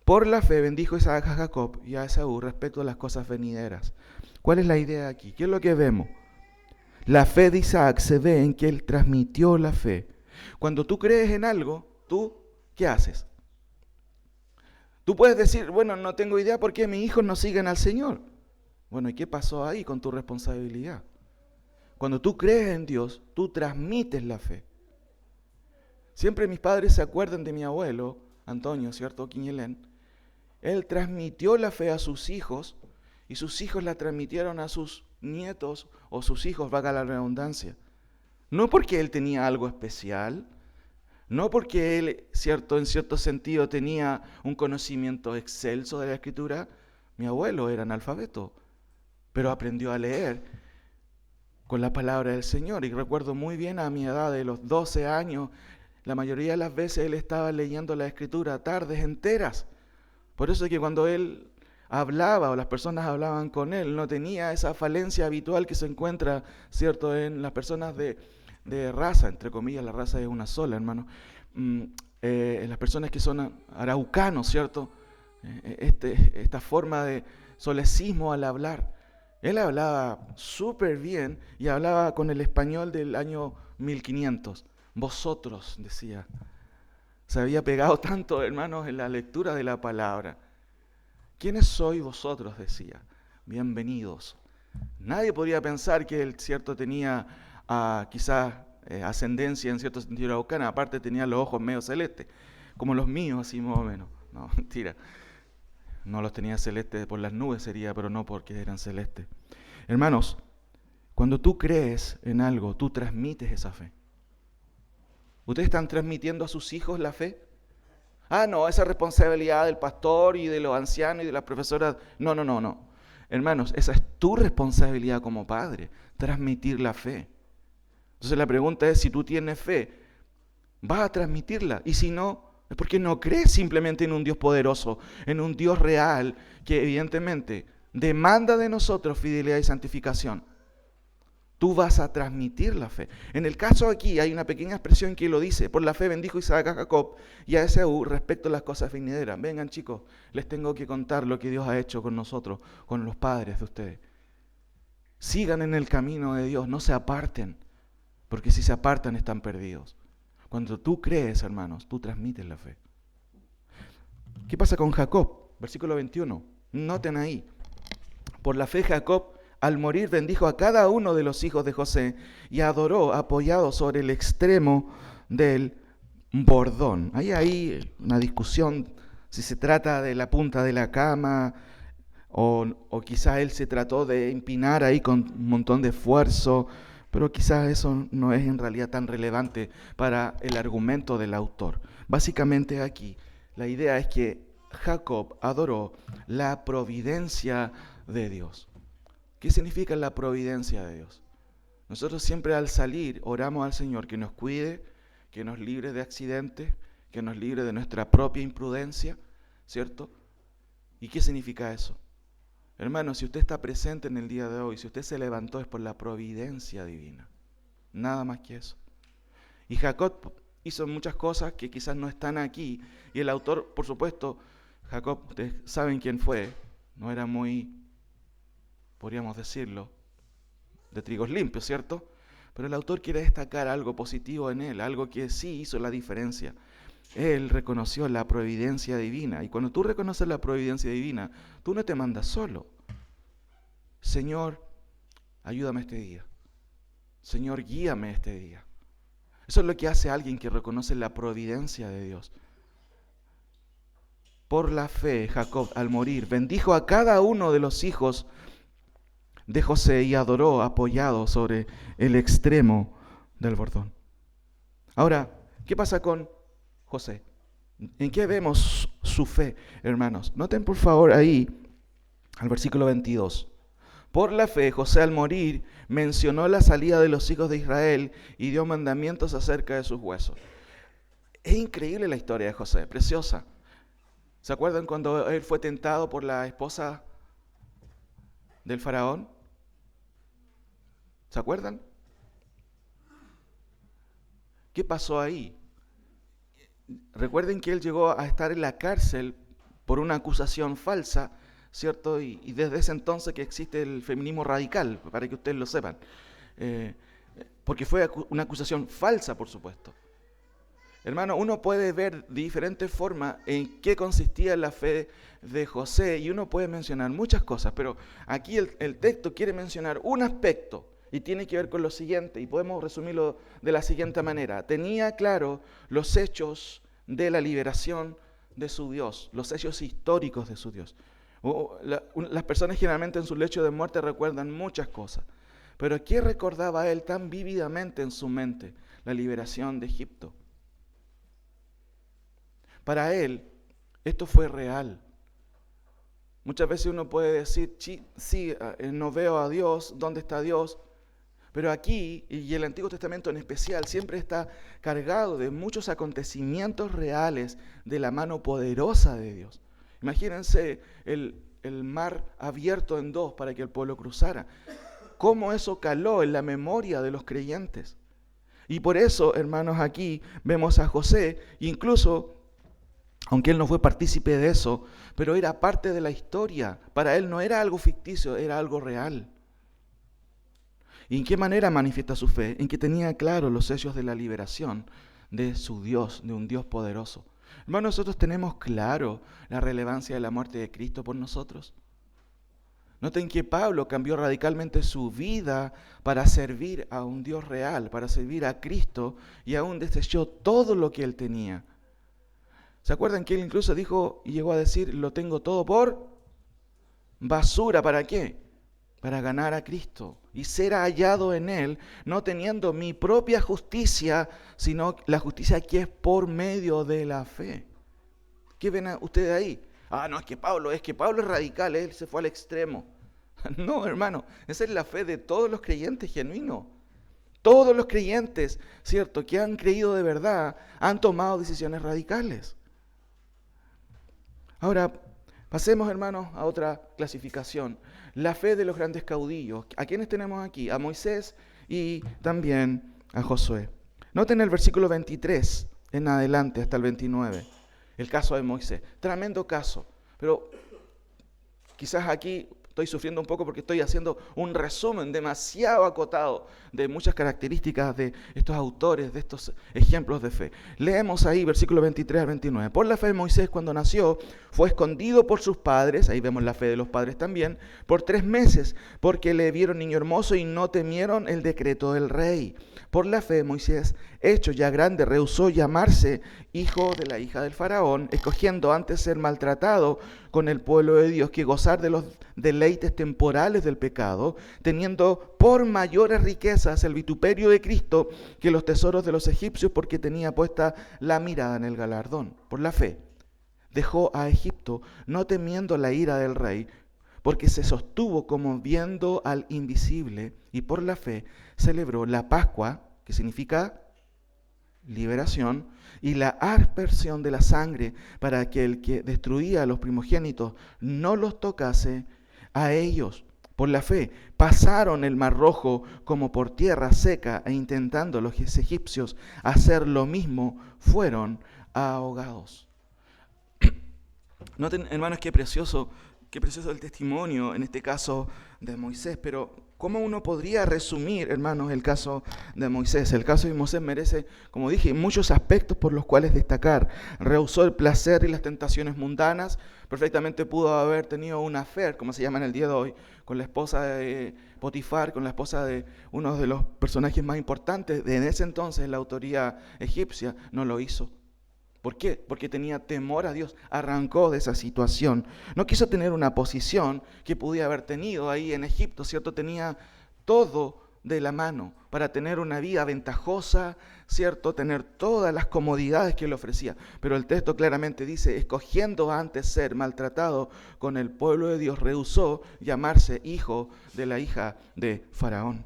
Por la fe bendijo Isaac a Jacob y a Esaú respecto a las cosas venideras. ¿Cuál es la idea aquí? ¿Qué es lo que vemos? La fe de Isaac se ve en que él transmitió la fe. Cuando tú crees en algo, ¿tú qué haces? Tú puedes decir, bueno, no tengo idea por qué mis hijos no siguen al Señor. Bueno, ¿y qué pasó ahí con tu responsabilidad? Cuando tú crees en Dios, tú transmites la fe. Siempre mis padres se acuerdan de mi abuelo, Antonio, ¿cierto?, Quiñelén. Él transmitió la fe a sus hijos y sus hijos la transmitieron a sus nietos o sus hijos, valga la redundancia. No porque él tenía algo especial, no porque él, en cierto sentido, tenía un conocimiento excelso de la Escritura. Mi abuelo era analfabeto, pero aprendió a leer con la palabra del Señor. Y recuerdo muy bien a mi edad de los 12 años, la mayoría de las veces él estaba leyendo la Escritura tardes enteras. Por eso es que cuando él hablaba o las personas hablaban con él, no tenía esa falencia habitual que se encuentra, ¿cierto?, en las personas de raza, entre comillas, la raza es una sola, hermano. En las personas que son araucanos, ¿cierto? Esta forma de solecismo al hablar. Él hablaba súper bien y hablaba con el español del año 1500. Vosotros, decía. Se había pegado tanto, hermanos, en la lectura de la palabra. ¿Quiénes sois vosotros?, decía. Bienvenidos. Nadie podría pensar que él, ¿cierto?, tenía quizás ascendencia en cierto sentido araucana. Aparte tenía los ojos medio celestes, como los míos, así más o menos. No, mentira. No los tenía celestes por las nubes sería, pero no porque eran celestes. Hermanos, cuando tú crees en algo, tú transmites esa fe. ¿Ustedes están transmitiendo a sus hijos la fe? No, esa responsabilidad del pastor y de los ancianos y de las profesoras. No. Hermanos, esa es tu responsabilidad como padre, transmitir la fe. Entonces la pregunta es, si tú tienes fe, ¿vas a transmitirla? Y si no, es porque no crees simplemente en un Dios poderoso, en un Dios real que evidentemente demanda de nosotros fidelidad y santificación. Tú vas a transmitir la fe. En el caso aquí hay una pequeña expresión que lo dice. Por la fe bendijo Isaac a Jacob y a Esaú respecto a las cosas venideras. Vengan, chicos, les tengo que contar lo que Dios ha hecho con nosotros, con los padres de ustedes. Sigan en el camino de Dios, no se aparten, porque si se apartan están perdidos. Cuando tú crees, hermanos, tú transmites la fe. ¿Qué pasa con Jacob? Versículo 21. Noten ahí. Por la fe Jacob, al morir, bendijo a cada uno de los hijos de José y adoró apoyado sobre el extremo del bordón. Hay ahí una discusión si se trata de la punta de la cama o quizás él se trató de empinar ahí con un montón de esfuerzo, pero quizás eso no es en realidad tan relevante para el argumento del autor. Básicamente aquí la idea es que Jacob adoró la providencia de Dios. ¿Qué significa la providencia de Dios? Nosotros siempre al salir oramos al Señor que nos cuide, que nos libre de accidentes, que nos libre de nuestra propia imprudencia, ¿cierto? ¿Y qué significa eso? Hermano, si usted está presente en el día de hoy, si usted se levantó es por la providencia divina. Nada más que eso. Y Jacob hizo muchas cosas que quizás no están aquí. Y el autor, por supuesto, Jacob, ustedes saben quién fue, no era muy, podríamos decirlo, de trigos limpios, ¿cierto? Pero el autor quiere destacar algo positivo en él, algo que sí hizo la diferencia. Él reconoció la providencia divina. Y cuando tú reconoces la providencia divina, tú no te mandas solo. Señor, ayúdame este día. Señor, guíame este día. Eso es lo que hace alguien que reconoce la providencia de Dios. Por la fe, Jacob, al morir, bendijo a cada uno de los hijos de José y adoró apoyado sobre el extremo del bordón. Ahora, ¿qué pasa con José? ¿En qué vemos su fe, hermanos? Noten por favor ahí al versículo 22. Por la fe, José al morir mencionó la salida de los hijos de Israel y dio mandamientos acerca de sus huesos. Es increíble la historia de José, preciosa. ¿Se acuerdan cuando él fue tentado por la esposa del faraón? ¿Se acuerdan? ¿Qué pasó ahí? Recuerden que él llegó a estar en la cárcel por una acusación falsa, ¿cierto? Y desde ese entonces que existe el feminismo radical, para que ustedes lo sepan. Porque fue una acusación falsa, por supuesto. Hermano, uno puede ver de diferentes formas en qué consistía la fe de José y uno puede mencionar muchas cosas, pero aquí el texto quiere mencionar un aspecto y tiene que ver con lo siguiente, y podemos resumirlo de la siguiente manera. Tenía claro los hechos de la liberación de su Dios, los hechos históricos de su Dios. Las personas generalmente en su lecho de muerte recuerdan muchas cosas, pero ¿qué recordaba él tan vívidamente en su mente? La liberación de Egipto. Para él, esto fue real. Muchas veces uno puede decir, sí, no veo a Dios, ¿dónde está Dios? Pero aquí, y el Antiguo Testamento en especial, siempre está cargado de muchos acontecimientos reales de la mano poderosa de Dios. Imagínense el mar abierto en dos para que el pueblo cruzara. Cómo eso caló en la memoria de los creyentes. Y por eso, hermanos, aquí vemos a José, incluso aunque él no fue partícipe de eso, pero era parte de la historia. Para él no era algo ficticio, era algo real. ¿Y en qué manera manifiesta su fe? En que tenía claro los hechos de la liberación de su Dios, de un Dios poderoso. Hermanos, nosotros tenemos claro la relevancia de la muerte de Cristo por nosotros. Noten que Pablo cambió radicalmente su vida para servir a un Dios real, para servir a Cristo, y aún desechó todo lo que él tenía. ¿Se acuerdan que él incluso dijo y llegó a decir, lo tengo todo por basura? ¿Para qué? Para ganar a Cristo y ser hallado en Él, no teniendo mi propia justicia, sino la justicia que es por medio de la fe. ¿Qué ven ustedes ahí? No, es que Pablo es radical, él se fue al extremo. No, hermano, esa es la fe de todos los creyentes genuinos. Todos los creyentes, ¿cierto?, que han creído de verdad, han tomado decisiones radicales. Ahora, pasemos, hermanos, a otra clasificación. La fe de los grandes caudillos. ¿A quiénes tenemos aquí? A Moisés y también a Josué. Noten el versículo 23 en adelante hasta el 29. El caso de Moisés. Tremendo caso. Pero quizás aquí estoy sufriendo un poco porque estoy haciendo un resumen demasiado acotado de muchas características de estos autores, de estos ejemplos de fe. Leemos ahí versículo 23 al 29. Por la fe de Moisés cuando nació, fue escondido por sus padres, ahí vemos la fe de los padres también, por 3 meses, porque le vieron niño hermoso y no temieron el decreto del rey. Por la fe Moisés, hecho ya grande, rehusó llamarse hijo de la hija del faraón, escogiendo antes ser maltratado con el pueblo de Dios que gozar de los deleites temporales del pecado, teniendo por mayores riquezas el vituperio de Cristo que los tesoros de los egipcios, porque tenía puesta la mirada en el galardón. Por la fe dejó a Egipto, no temiendo la ira del rey, porque se sostuvo como viendo al invisible, y por la fe celebró la Pascua, que significa liberación, y la aspersión de la sangre, para que el que destruía a los primogénitos no los tocase a ellos. Por la fe pasaron el mar rojo como por tierra seca, e intentando los egipcios hacer lo mismo, fueron ahogados. Noten, hermanos, qué precioso el testimonio, en este caso de Moisés. Pero ¿cómo uno podría resumir, hermanos, el caso de Moisés? El caso de Moisés merece, como dije, muchos aspectos por los cuales destacar. Rehusó el placer y las tentaciones mundanas. Perfectamente pudo haber tenido un affair, como se llama en el día de hoy, con la esposa de Potifar, con la esposa de uno de los personajes más importantes de en ese entonces la autoridad egipcia. No lo hizo. ¿Por qué? Porque tenía temor a Dios. Arrancó de esa situación. No quiso tener una posición que pudiera haber tenido ahí en Egipto, ¿cierto? Tenía todo de la mano para tener una vida ventajosa, ¿cierto? Tener todas las comodidades que le ofrecía. Pero el texto claramente dice, escogiendo antes ser maltratado con el pueblo de Dios, rehusó llamarse hijo de la hija de Faraón.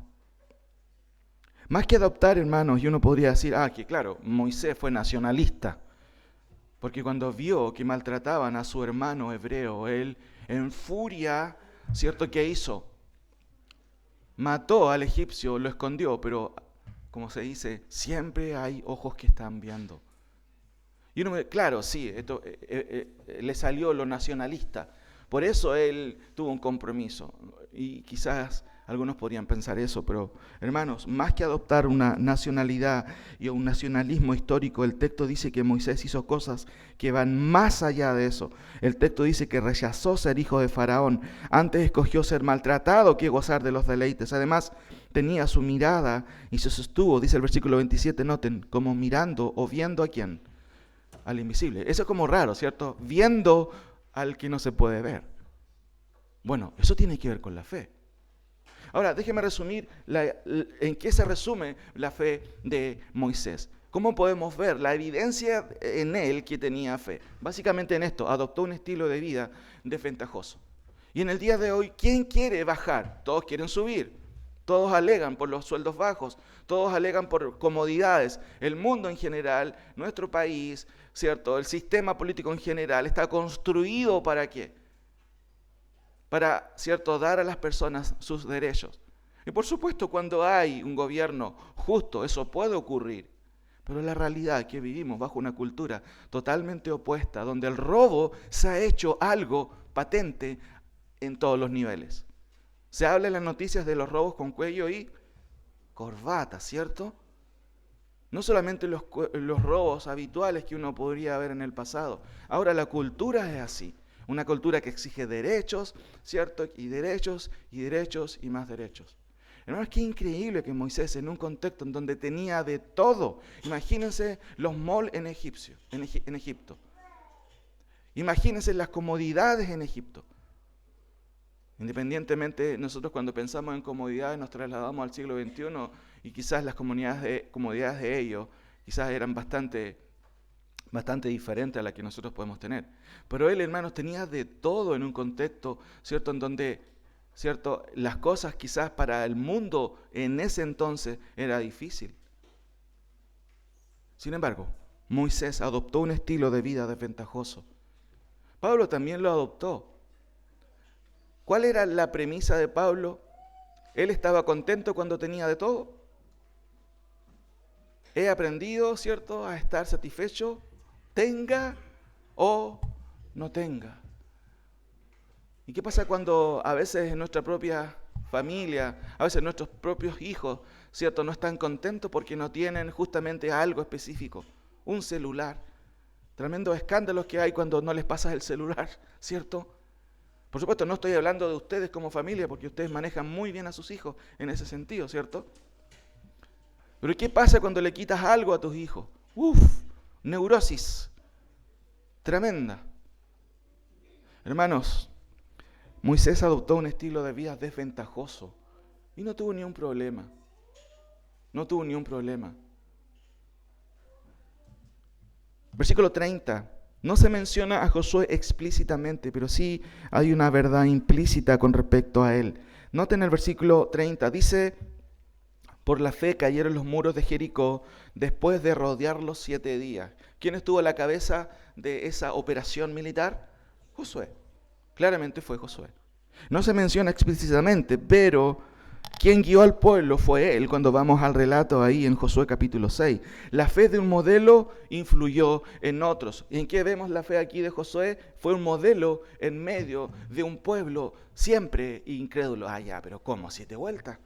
Más que adoptar, hermanos, y uno podría decir, que claro, Moisés fue nacionalista. Porque cuando vio que maltrataban a su hermano hebreo, él en furia, ¿cierto? ¿Qué hizo? Mató al egipcio, lo escondió, pero como se dice, siempre hay ojos que están viendo. Y uno, claro, sí, le salió lo nacionalista. Por eso él tuvo un compromiso. Y quizás algunos podrían pensar eso, pero hermanos, más que adoptar una nacionalidad y un nacionalismo histórico, el texto dice que Moisés hizo cosas que van más allá de eso. El texto dice que rechazó ser hijo de Faraón, antes escogió ser maltratado que gozar de los deleites. Además, tenía su mirada y se sostuvo, dice el versículo 27, noten, como mirando o viendo a quién, al invisible. Eso es como raro, ¿cierto? Viendo al que no se puede ver. Bueno, eso tiene que ver con la fe. Ahora, déjeme resumir en qué se resume la fe de Moisés. ¿Cómo podemos ver la evidencia en él que tenía fe? Básicamente en esto, adoptó un estilo de vida desventajoso. Y en el día de hoy, ¿quién quiere bajar? Todos quieren subir. Todos alegan por los sueldos bajos, todos alegan por comodidades. El mundo en general, nuestro país, ¿cierto? El sistema político en general está construido ¿para qué? Para, ¿cierto?, dar a las personas sus derechos. Y por supuesto, cuando hay un gobierno justo, eso puede ocurrir. Pero la realidad es que vivimos bajo una cultura totalmente opuesta, donde el robo se ha hecho algo patente en todos los niveles. Se habla en las noticias de los robos con cuello y corbata, ¿cierto? No solamente los robos habituales que uno podría ver en el pasado. Ahora la cultura es así. Una cultura que exige derechos, ¿cierto? Y derechos, y derechos, y más derechos. Hermanos, qué increíble que Moisés, en un contexto en donde tenía de todo, imagínense los malls en Egipto. Imagínense las comodidades en Egipto. Independientemente, nosotros cuando pensamos en comodidades nos trasladamos al siglo XXI y quizás las comodidades de ellos quizás eran bastante diferente a la que nosotros podemos tener. Pero él, hermanos, tenía de todo en un contexto, ¿cierto?, en donde, ¿cierto?, las cosas quizás para el mundo en ese entonces era difícil. Sin embargo, Moisés adoptó un estilo de vida desventajoso. Pablo también lo adoptó. ¿Cuál era la premisa de Pablo? Él estaba contento cuando tenía de todo. He aprendido, ¿cierto?, a estar satisfecho, tenga o no tenga. ¿Y qué pasa cuando a veces en nuestra propia familia, a veces nuestros propios hijos, ¿cierto?, no están contentos porque no tienen justamente algo específico? Un celular. Tremendos escándalos que hay cuando no les pasas el celular, ¿cierto? Por supuesto, no estoy hablando de ustedes como familia porque ustedes manejan muy bien a sus hijos en ese sentido, ¿cierto? Pero ¿qué pasa cuando le quitas algo a tus hijos? Neurosis tremenda. Hermanos, Moisés adoptó un estilo de vida desventajoso y no tuvo ni un problema. Versículo 30. No se menciona a Josué explícitamente, pero sí hay una verdad implícita con respecto a él. Noten el versículo 30. Dice, por la fe cayeron los muros de Jericó después de rodearlos 7 días. ¿Quién estuvo a la cabeza de esa operación militar? Josué. Claramente fue Josué. No se menciona explícitamente, pero quien guió al pueblo fue él cuando vamos al relato ahí en Josué capítulo 6. La fe de un modelo influyó en otros. ¿Y en qué vemos la fe aquí de Josué? Fue un modelo en medio de un pueblo siempre incrédulo. Pero ¿cómo? 7 vueltas.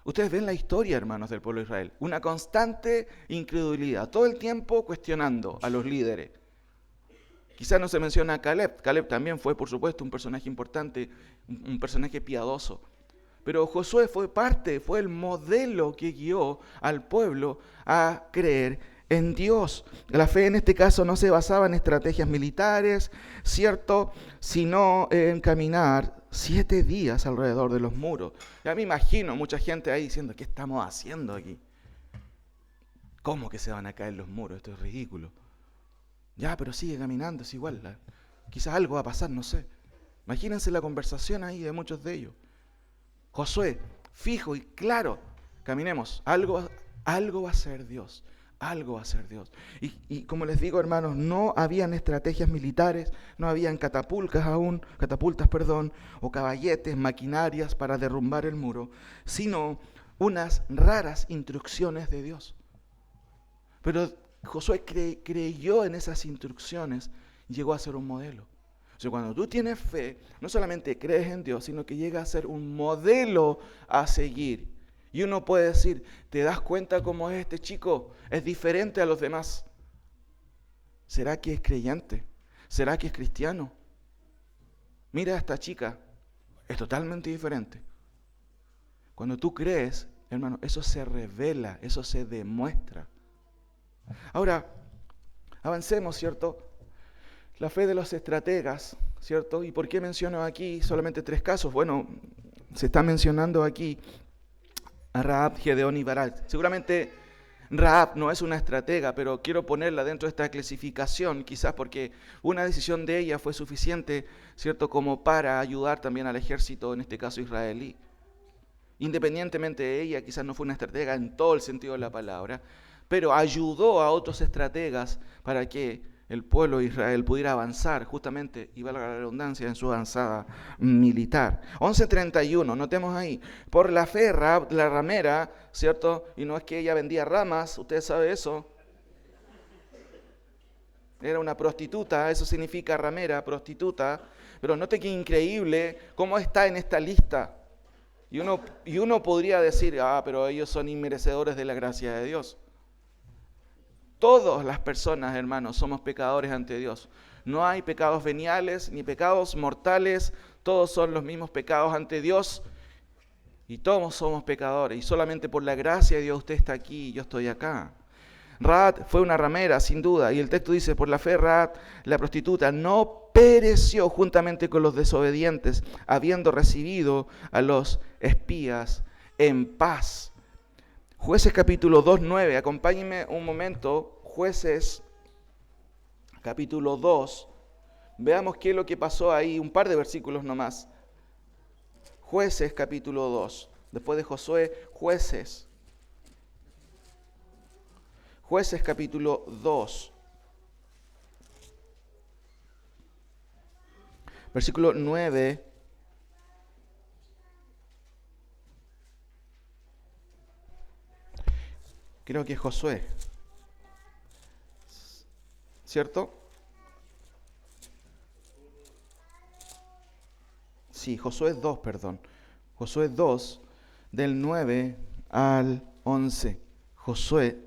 Ustedes ven la historia, hermanos, del pueblo de Israel. Una constante incredulidad, todo el tiempo cuestionando a los líderes. Quizás no se menciona a Caleb. Caleb también fue, por supuesto, un personaje importante, un personaje piadoso. Pero Josué fue el modelo que guió al pueblo a creer en Dios. La fe en este caso no se basaba en estrategias militares, ¿cierto? Sino en caminar 7 días alrededor de los muros. Ya me imagino mucha gente ahí diciendo, ¿qué estamos haciendo aquí? ¿Cómo que se van a caer los muros? Esto es ridículo. Ya, pero sigue caminando, es igual. Quizás algo va a pasar, no sé. Imagínense la conversación ahí de muchos de ellos. Josué, fijo y claro, caminemos. Algo va a ser Dios. Algo va a ser Dios. Y como les digo, hermanos, no habían estrategias militares, no habían catapultas, o caballetes, maquinarias para derrumbar el muro, sino unas raras instrucciones de Dios. Pero Josué creyó en esas instrucciones y llegó a ser un modelo. O sea, cuando tú tienes fe, no solamente crees en Dios, sino que llega a ser un modelo a seguir. Y uno puede decir, ¿te das cuenta cómo es este chico? Es diferente a los demás. ¿Será que es creyente? ¿Será que es cristiano? Mira a esta chica, es totalmente diferente. Cuando tú crees, hermano, eso se revela, eso se demuestra. Ahora, avancemos, ¿cierto? La fe de los estrategas, ¿cierto? ¿Y por qué menciono aquí solamente 3 casos? Bueno, se está mencionando aquí a Rahab, Gedeón y Barak. Seguramente Rahab no es una estratega, pero quiero ponerla dentro de esta clasificación, quizás porque una decisión de ella fue suficiente, ¿cierto?, como para ayudar también al ejército, en este caso israelí. Independientemente de ella, quizás no fue una estratega en todo el sentido de la palabra, pero ayudó a otros estrategas para que el pueblo de Israel pudiera avanzar justamente, y valga la redundancia, en su avanzada militar. 11:31, notemos ahí, por la fe Rahab, la ramera, ¿cierto? Y no es que ella vendía ramas, usted sabe eso. Era una prostituta, eso significa ramera, prostituta. Pero note que increíble cómo está en esta lista. Y uno podría decir, pero ellos son inmerecedores de la gracia de Dios. Todas las personas, hermanos, somos pecadores ante Dios. No hay pecados veniales ni pecados mortales. Todos son los mismos pecados ante Dios. Y todos somos pecadores. Y solamente por la gracia de Dios usted está aquí y yo estoy acá. Rahab fue una ramera, sin duda. Y el texto dice, por la fe Rahab, la prostituta, no pereció juntamente con los desobedientes, habiendo recibido a los espías en paz. Jueces capítulo 2:9, acompáñenme un momento. Jueces capítulo 2, veamos qué es lo que pasó ahí, un par de versículos nomás. Jueces capítulo 2, después de Josué, Jueces. Jueces capítulo 2, versículo 9. Creo que es Josué, ¿cierto? Sí, Josué 2, perdón. Josué 2, del 9 al 11. Josué.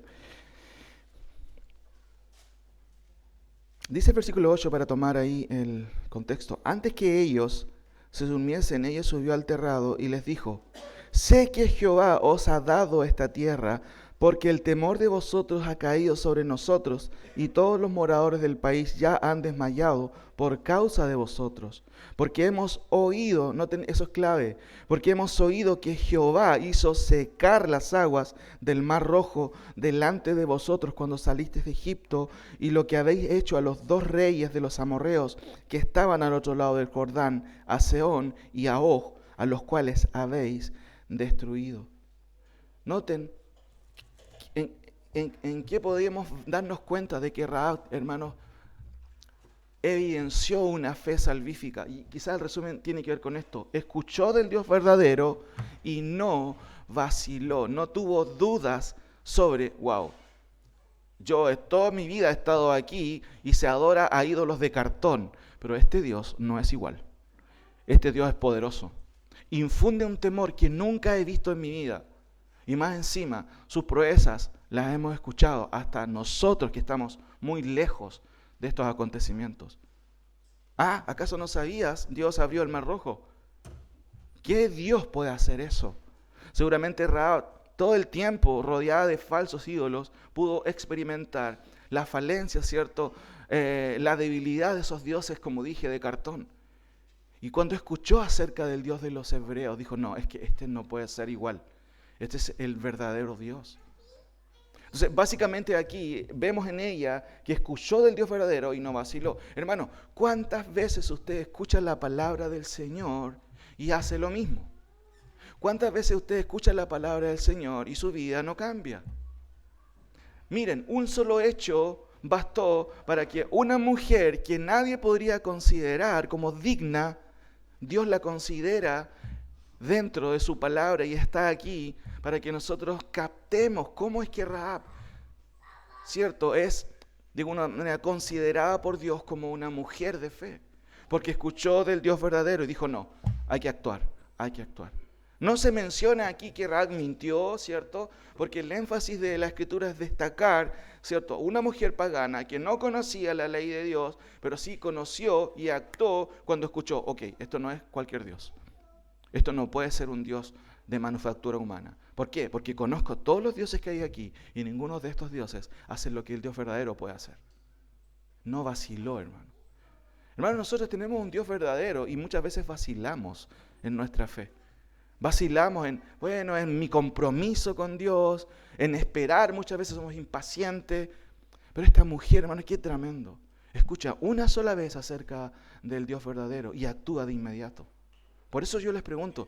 Dice el versículo 8 para tomar ahí el contexto. Antes que ellos se durmiesen, ella subió al terrado y les dijo, sé que Jehová os ha dado esta tierra, porque el temor de vosotros ha caído sobre nosotros, y todos los moradores del país ya han desmayado por causa de vosotros. Porque hemos oído, noten, eso es clave, porque hemos oído que Jehová hizo secar las aguas del Mar Rojo delante de vosotros cuando salisteis de Egipto, y lo que habéis hecho a los 2 reyes de los amorreos que estaban al otro lado del Jordán, a Sehón y a Og, a los cuales habéis destruido. Noten, ¿en qué podemos darnos cuenta de que Rahab, hermanos, evidenció una fe salvífica? Y quizás el resumen tiene que ver con esto. Escuchó del Dios verdadero y no vaciló, no tuvo dudas sobre, yo toda mi vida he estado aquí y se adora a ídolos de cartón, pero este Dios no es igual. Este Dios es poderoso. Infunde un temor que nunca he visto en mi vida. Y más encima, sus proezas las hemos escuchado hasta nosotros que estamos muy lejos de estos acontecimientos. ¿Acaso no sabías? Dios abrió el Mar Rojo. ¿Qué Dios puede hacer eso? Seguramente Rahab todo el tiempo rodeada de falsos ídolos, pudo experimentar la falencia, ¿cierto? La debilidad de esos dioses, como dije, de cartón. Y cuando escuchó acerca del Dios de los hebreos, dijo, no, es que este no puede ser igual. Este es el verdadero Dios. Entonces, básicamente aquí vemos en ella que escuchó del Dios verdadero y no vaciló. Hermano, ¿cuántas veces usted escucha la palabra del Señor y hace lo mismo? ¿Cuántas veces usted escucha la palabra del Señor y su vida no cambia? Miren, un solo hecho bastó para que una mujer que nadie podría considerar como digna, Dios la considera dentro de su palabra y está aquí para que nosotros captemos cómo es que Rahab, ¿cierto?, es de una manera considerada por Dios como una mujer de fe, porque escuchó del Dios verdadero y dijo, no, hay que actuar, hay que actuar. No se menciona aquí que Rahab mintió, ¿cierto?, porque el énfasis de la Escritura es destacar, ¿cierto?, una mujer pagana que no conocía la ley de Dios, pero sí conoció y actuó cuando escuchó, ok, esto no es cualquier Dios. Esto no puede ser un Dios de manufactura humana. ¿Por qué? Porque conozco todos los dioses que hay aquí y ninguno de estos dioses hace lo que el Dios verdadero puede hacer. No vaciló, hermano. Hermano, nosotros tenemos un Dios verdadero y muchas veces vacilamos en nuestra fe. Vacilamos en mi compromiso con Dios, en esperar, muchas veces somos impacientes. Pero esta mujer, hermano, qué tremendo. Escucha una sola vez acerca del Dios verdadero y actúa de inmediato. Por eso yo les pregunto,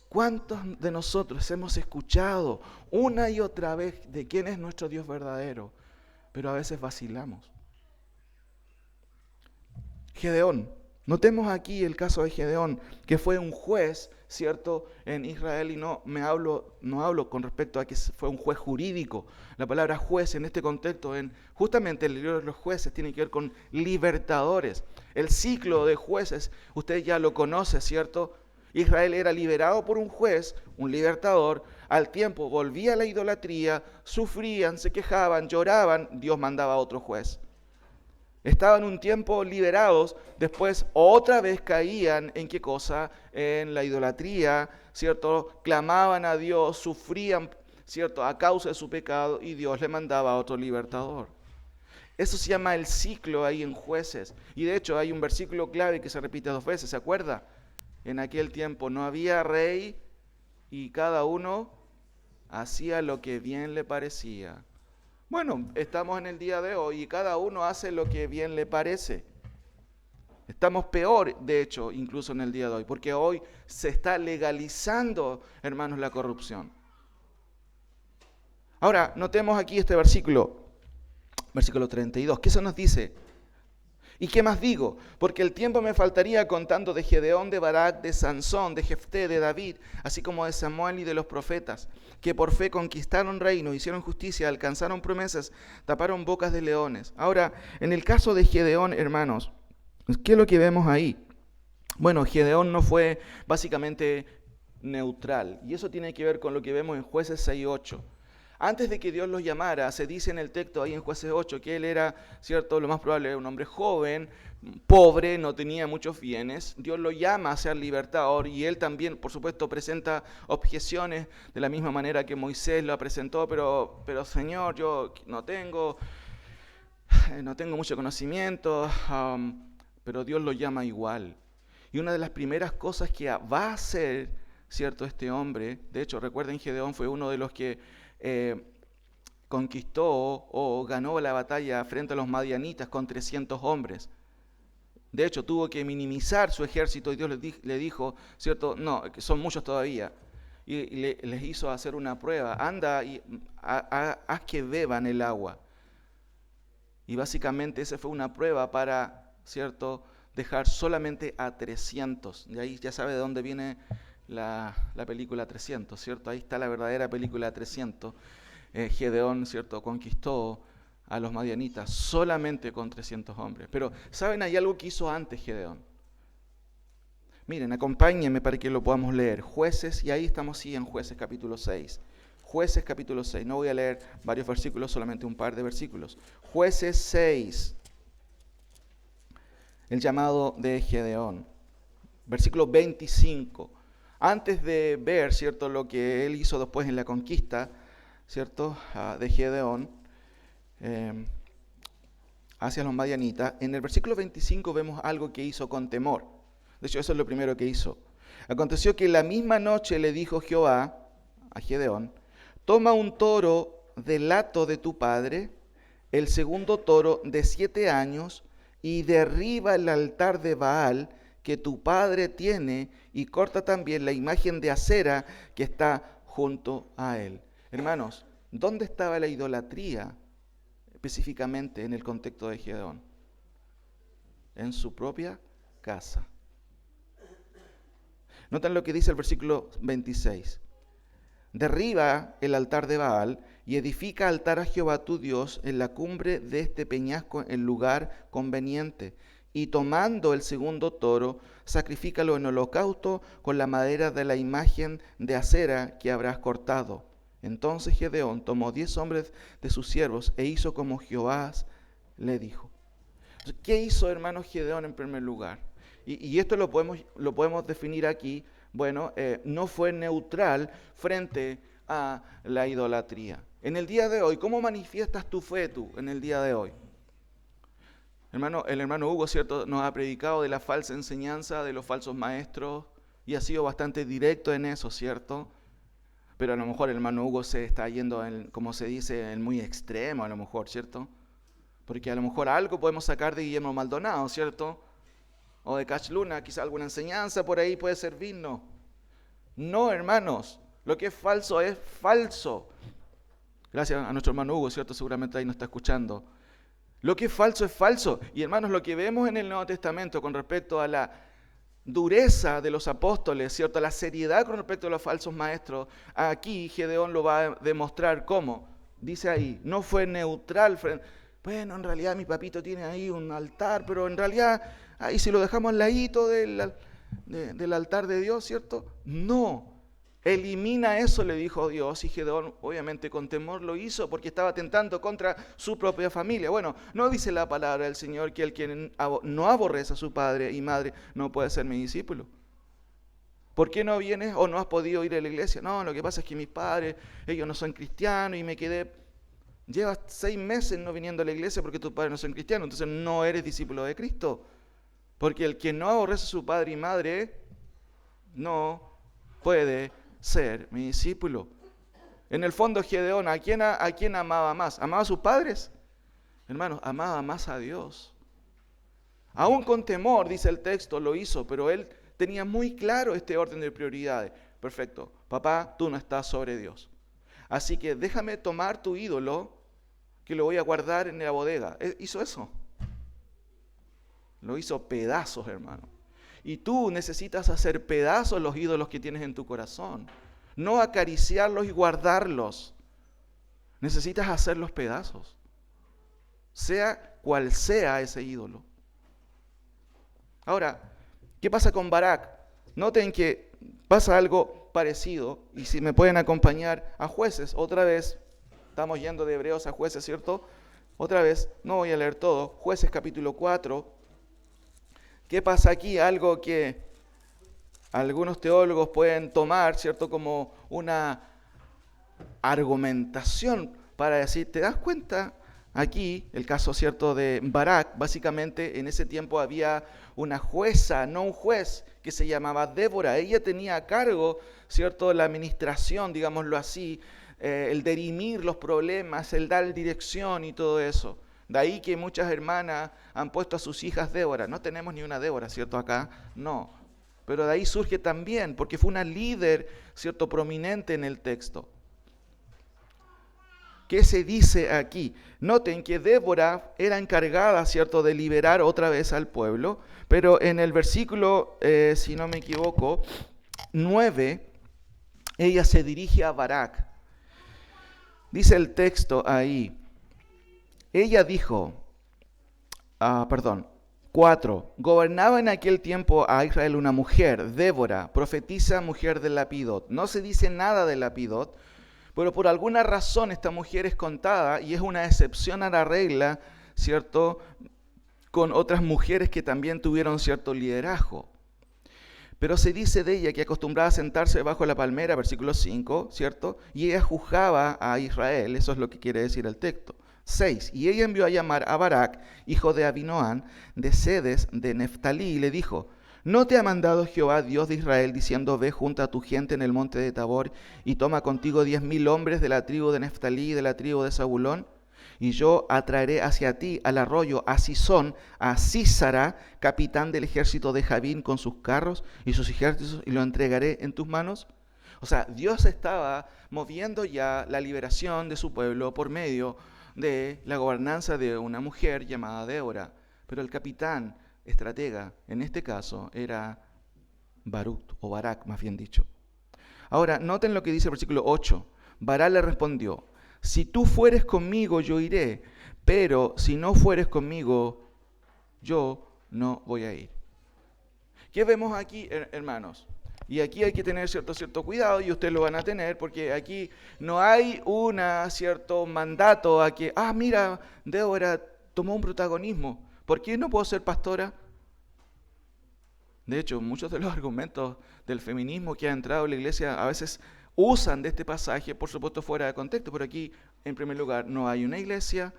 ¿cuántos de nosotros hemos escuchado una y otra vez de quién es nuestro Dios verdadero, pero a veces vacilamos? Gedeón, notemos aquí el caso de Gedeón, que fue un juez, ¿cierto?, en Israel, y no hablo con respecto a que fue un juez jurídico. La palabra juez en este contexto, justamente el libro de los jueces, tiene que ver con libertadores. El ciclo de jueces, usted ya lo conoce, ¿cierto? Israel era liberado por un juez, un libertador, al tiempo volvía a la idolatría, sufrían, se quejaban, lloraban, Dios mandaba a otro juez. Estaban un tiempo liberados, después otra vez caían en qué cosa, en la idolatría, ¿cierto? Clamaban a Dios, sufrían, ¿cierto?, a causa de su pecado y Dios le mandaba a otro libertador. Eso se llama el ciclo ahí en Jueces. Y de hecho hay un versículo clave que se repite 2 veces, ¿se acuerda? En aquel tiempo no había rey y cada uno hacía lo que bien le parecía. Bueno, estamos en el día de hoy y cada uno hace lo que bien le parece. Estamos peor, de hecho, incluso en el día de hoy, porque hoy se está legalizando, hermanos, la corrupción. Ahora, notemos aquí este versículo 32. ¿Qué eso nos dice? ¿Y qué más digo? Porque el tiempo me faltaría contando de Gedeón, de Barak, de Sansón, de Jefté, de David, así como de Samuel y de los profetas, que por fe conquistaron reino, hicieron justicia, alcanzaron promesas, taparon bocas de leones. Ahora, en el caso de Gedeón, hermanos, ¿qué es lo que vemos ahí? Bueno, Gedeón no fue básicamente neutral, y eso tiene que ver con lo que vemos en Jueces 6:8. Antes de que Dios los llamara, se dice en el texto ahí en Jueces 8 que él era, ¿cierto?, lo más probable era un hombre joven, pobre, no tenía muchos bienes. Dios lo llama a ser libertador y él también, por supuesto, presenta objeciones de la misma manera que Moisés lo presentó, pero Señor, yo no tengo mucho conocimiento, pero Dios lo llama igual. Y una de las primeras cosas que va a hacer, ¿cierto?, este hombre, de hecho, recuerden, Gedeón fue uno de los que conquistó o ganó la batalla frente a los madianitas con 300 hombres. De hecho, tuvo que minimizar su ejército y Dios le dijo, ¿cierto? No, que son muchos todavía. Y les hizo hacer una prueba. Anda y haz que beban el agua. Y básicamente esa fue una prueba para, ¿cierto?, dejar solamente a 300. De ahí ya sabe de dónde viene la película 300, ¿cierto? Ahí está la verdadera película 300. Gedeón, ¿cierto?, conquistó a los madianitas solamente con 300 hombres. Pero, ¿saben? Hay algo que hizo antes Gedeón. Miren, acompáñenme para que lo podamos leer. Jueces, y ahí estamos sí en Jueces capítulo 6. Jueces capítulo 6. No voy a leer varios versículos, solamente un par de versículos. Jueces 6. El llamado de Gedeón. Versículo 25. antes de ver, ¿cierto?, lo que él hizo después en la conquista, ¿cierto?, de Gedeón hacia los madianitas, en el versículo 25 vemos algo que hizo con temor. De hecho, eso es lo primero que hizo. Aconteció que la misma noche le dijo Jehová a Gedeón: toma un toro del hato de tu padre, el segundo toro de 7 años, y derriba el altar de Baal que tu padre tiene, y corta también la imagen de acera que está junto a él. Hermanos, ¿dónde estaba la idolatría específicamente en el contexto de Gedeón? En su propia casa. Noten lo que dice el versículo 26. Derriba el altar de Baal y edifica altar a Jehová tu Dios en la cumbre de este peñasco en lugar conveniente. Y tomando el segundo toro, sacrifícalo en holocausto con la madera de la imagen de acera que habrás cortado. Entonces Gedeón tomó 10 hombres de sus siervos e hizo como Jehová le dijo. ¿Qué hizo, hermanos, Gedeón en primer lugar? Y esto lo podemos definir aquí. Bueno, no fue neutral frente a la idolatría. En el día de hoy, ¿cómo manifiestas tu fe tú en el día de hoy? El hermano Hugo, ¿cierto?, nos ha predicado de la falsa enseñanza, de los falsos maestros, y ha sido bastante directo en eso, ¿cierto? Pero a lo mejor el hermano Hugo se está yendo, como se dice, en muy extremo, a lo mejor, ¿cierto? Porque a lo mejor algo podemos sacar de Guillermo Maldonado, ¿cierto? O de Cash Luna, quizá alguna enseñanza por ahí puede servirnos. No, hermanos, lo que es falso es falso. Gracias a nuestro hermano Hugo, ¿cierto? Seguramente ahí nos está escuchando. Lo que es falso. Y hermanos, lo que vemos en el Nuevo Testamento con respecto a la dureza de los apóstoles, ¿cierto?, la seriedad con respecto a los falsos maestros, aquí Gedeón lo va a demostrar. ¿Cómo? Dice ahí, no fue neutral. Bueno, en realidad mi papito tiene ahí un altar, pero en realidad ahí si lo dejamos al ladito del altar de Dios, ¿cierto? No. Elimina eso, le dijo Dios, y Gedeón obviamente con temor lo hizo porque estaba atentando contra su propia familia. Bueno, no dice la palabra del Señor que el quien no aborrece a su padre y madre no puede ser mi discípulo. ¿Por qué no vienes o no has podido ir a la iglesia? No, lo que pasa es que mis padres, ellos no son cristianos y me quedé. Llevas 6 meses no viniendo a la iglesia porque tus padres no son cristianos, entonces no eres discípulo de Cristo. Porque el que no aborrece a su padre y madre no puede ser mi discípulo. En el fondo, Gedeón, ¿a quién amaba más? ¿Amaba a sus padres? Hermanos, amaba más a Dios. Aún con temor, dice el texto, lo hizo, pero él tenía muy claro este orden de prioridades. Perfecto, papá, tú no estás sobre Dios. Así que déjame tomar tu ídolo, que lo voy a guardar en la bodega. Hizo eso. Lo hizo pedazos, hermano. Y tú necesitas hacer pedazos los ídolos que tienes en tu corazón. No acariciarlos y guardarlos. Necesitas hacerlos pedazos. Sea cual sea ese ídolo. Ahora, ¿qué pasa con Barak? Noten que pasa algo parecido. Y si me pueden acompañar a Jueces, otra vez. Estamos yendo de Hebreos a Jueces, ¿cierto? Otra vez, no voy a leer todo. Jueces capítulo 4. ¿Qué pasa aquí? Algo que algunos teólogos pueden tomar, ¿cierto?, como una argumentación para decir, ¿te das cuenta? Aquí, el caso, ¿cierto?, de Barak, básicamente en ese tiempo había una jueza, no un juez, que se llamaba Débora. Ella tenía a cargo, ¿cierto?, la administración, digámoslo así, el dirimir los problemas, el dar dirección y todo eso. De ahí que muchas hermanas han puesto a sus hijas Débora. No tenemos ni una Débora, ¿cierto? Acá, no. Pero de ahí surge también, porque fue una líder, ¿cierto?, prominente en el texto. ¿Qué se dice aquí? Noten que Débora era encargada, ¿cierto?, de liberar otra vez al pueblo, pero en el versículo, si no me equivoco, 9, ella se dirige a Barak. Dice el texto ahí, ella dijo, 4, gobernaba en aquel tiempo a Israel una mujer, Débora, profetisa, mujer de Lapidot. No se dice nada de Lapidot, pero por alguna razón esta mujer es contada y es una excepción a la regla, ¿cierto?, con otras mujeres que también tuvieron cierto liderazgo. Pero se dice de ella que acostumbraba a sentarse debajo de la palmera, versículo 5, ¿cierto? Y ella juzgaba a Israel, eso es lo que quiere decir el texto. 6. Y ella envió a llamar a Barak, hijo de Abinoam, de Sedes, de Neftalí, y le dijo: ¿No te ha mandado Jehová, Dios de Israel, diciendo: ve junto a tu gente en el monte de Tabor, y toma contigo 10,000 hombres de la tribu de Neftalí y de la tribu de Zabulón? Y yo atraeré hacia ti al arroyo, a Sisón, a Sísara, capitán del ejército de Jabín, con sus carros y sus ejércitos, y lo entregaré en tus manos. O sea, Dios estaba moviendo ya la liberación de su pueblo por medio de la gobernanza de una mujer llamada Débora. Pero el capitán, estratega, en este caso, era Barak, más bien dicho. Ahora, noten lo que dice el versículo 8. Barak le respondió: si tú fueres conmigo, yo iré, pero si no fueres conmigo, yo no voy a ir. ¿Qué vemos aquí, hermanos? Y aquí hay que tener cierto cuidado, y ustedes lo van a tener, porque aquí no hay un cierto mandato a que, mira, Débora tomó un protagonismo, ¿por qué no puedo ser pastora? De hecho, muchos de los argumentos del feminismo que ha entrado en la iglesia a veces usan de este pasaje, por supuesto fuera de contexto, pero aquí, en primer lugar, no hay una iglesia,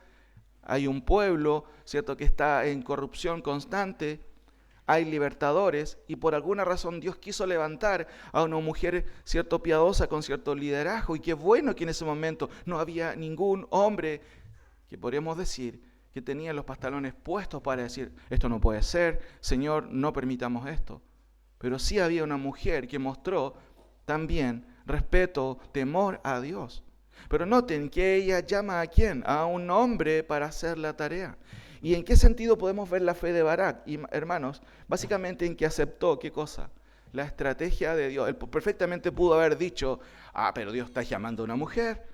hay un pueblo, ¿cierto?, que está en corrupción constante, hay libertadores, y por alguna razón Dios quiso levantar a una mujer, ¿cierto?, piadosa, con cierto liderazgo, y qué bueno que en ese momento no había ningún hombre que podríamos decir que tenía los pantalones puestos para decir: esto no puede ser, Señor, no permitamos esto. Pero sí había una mujer que mostró también respeto, temor a Dios. Pero noten que ella llama ¿a quién? A un hombre para hacer la tarea. ¿Y en qué sentido podemos ver la fe de Barak? Y hermanos, básicamente en que aceptó, ¿qué cosa? La estrategia de Dios. Él perfectamente pudo haber dicho: pero Dios está llamando a una mujer.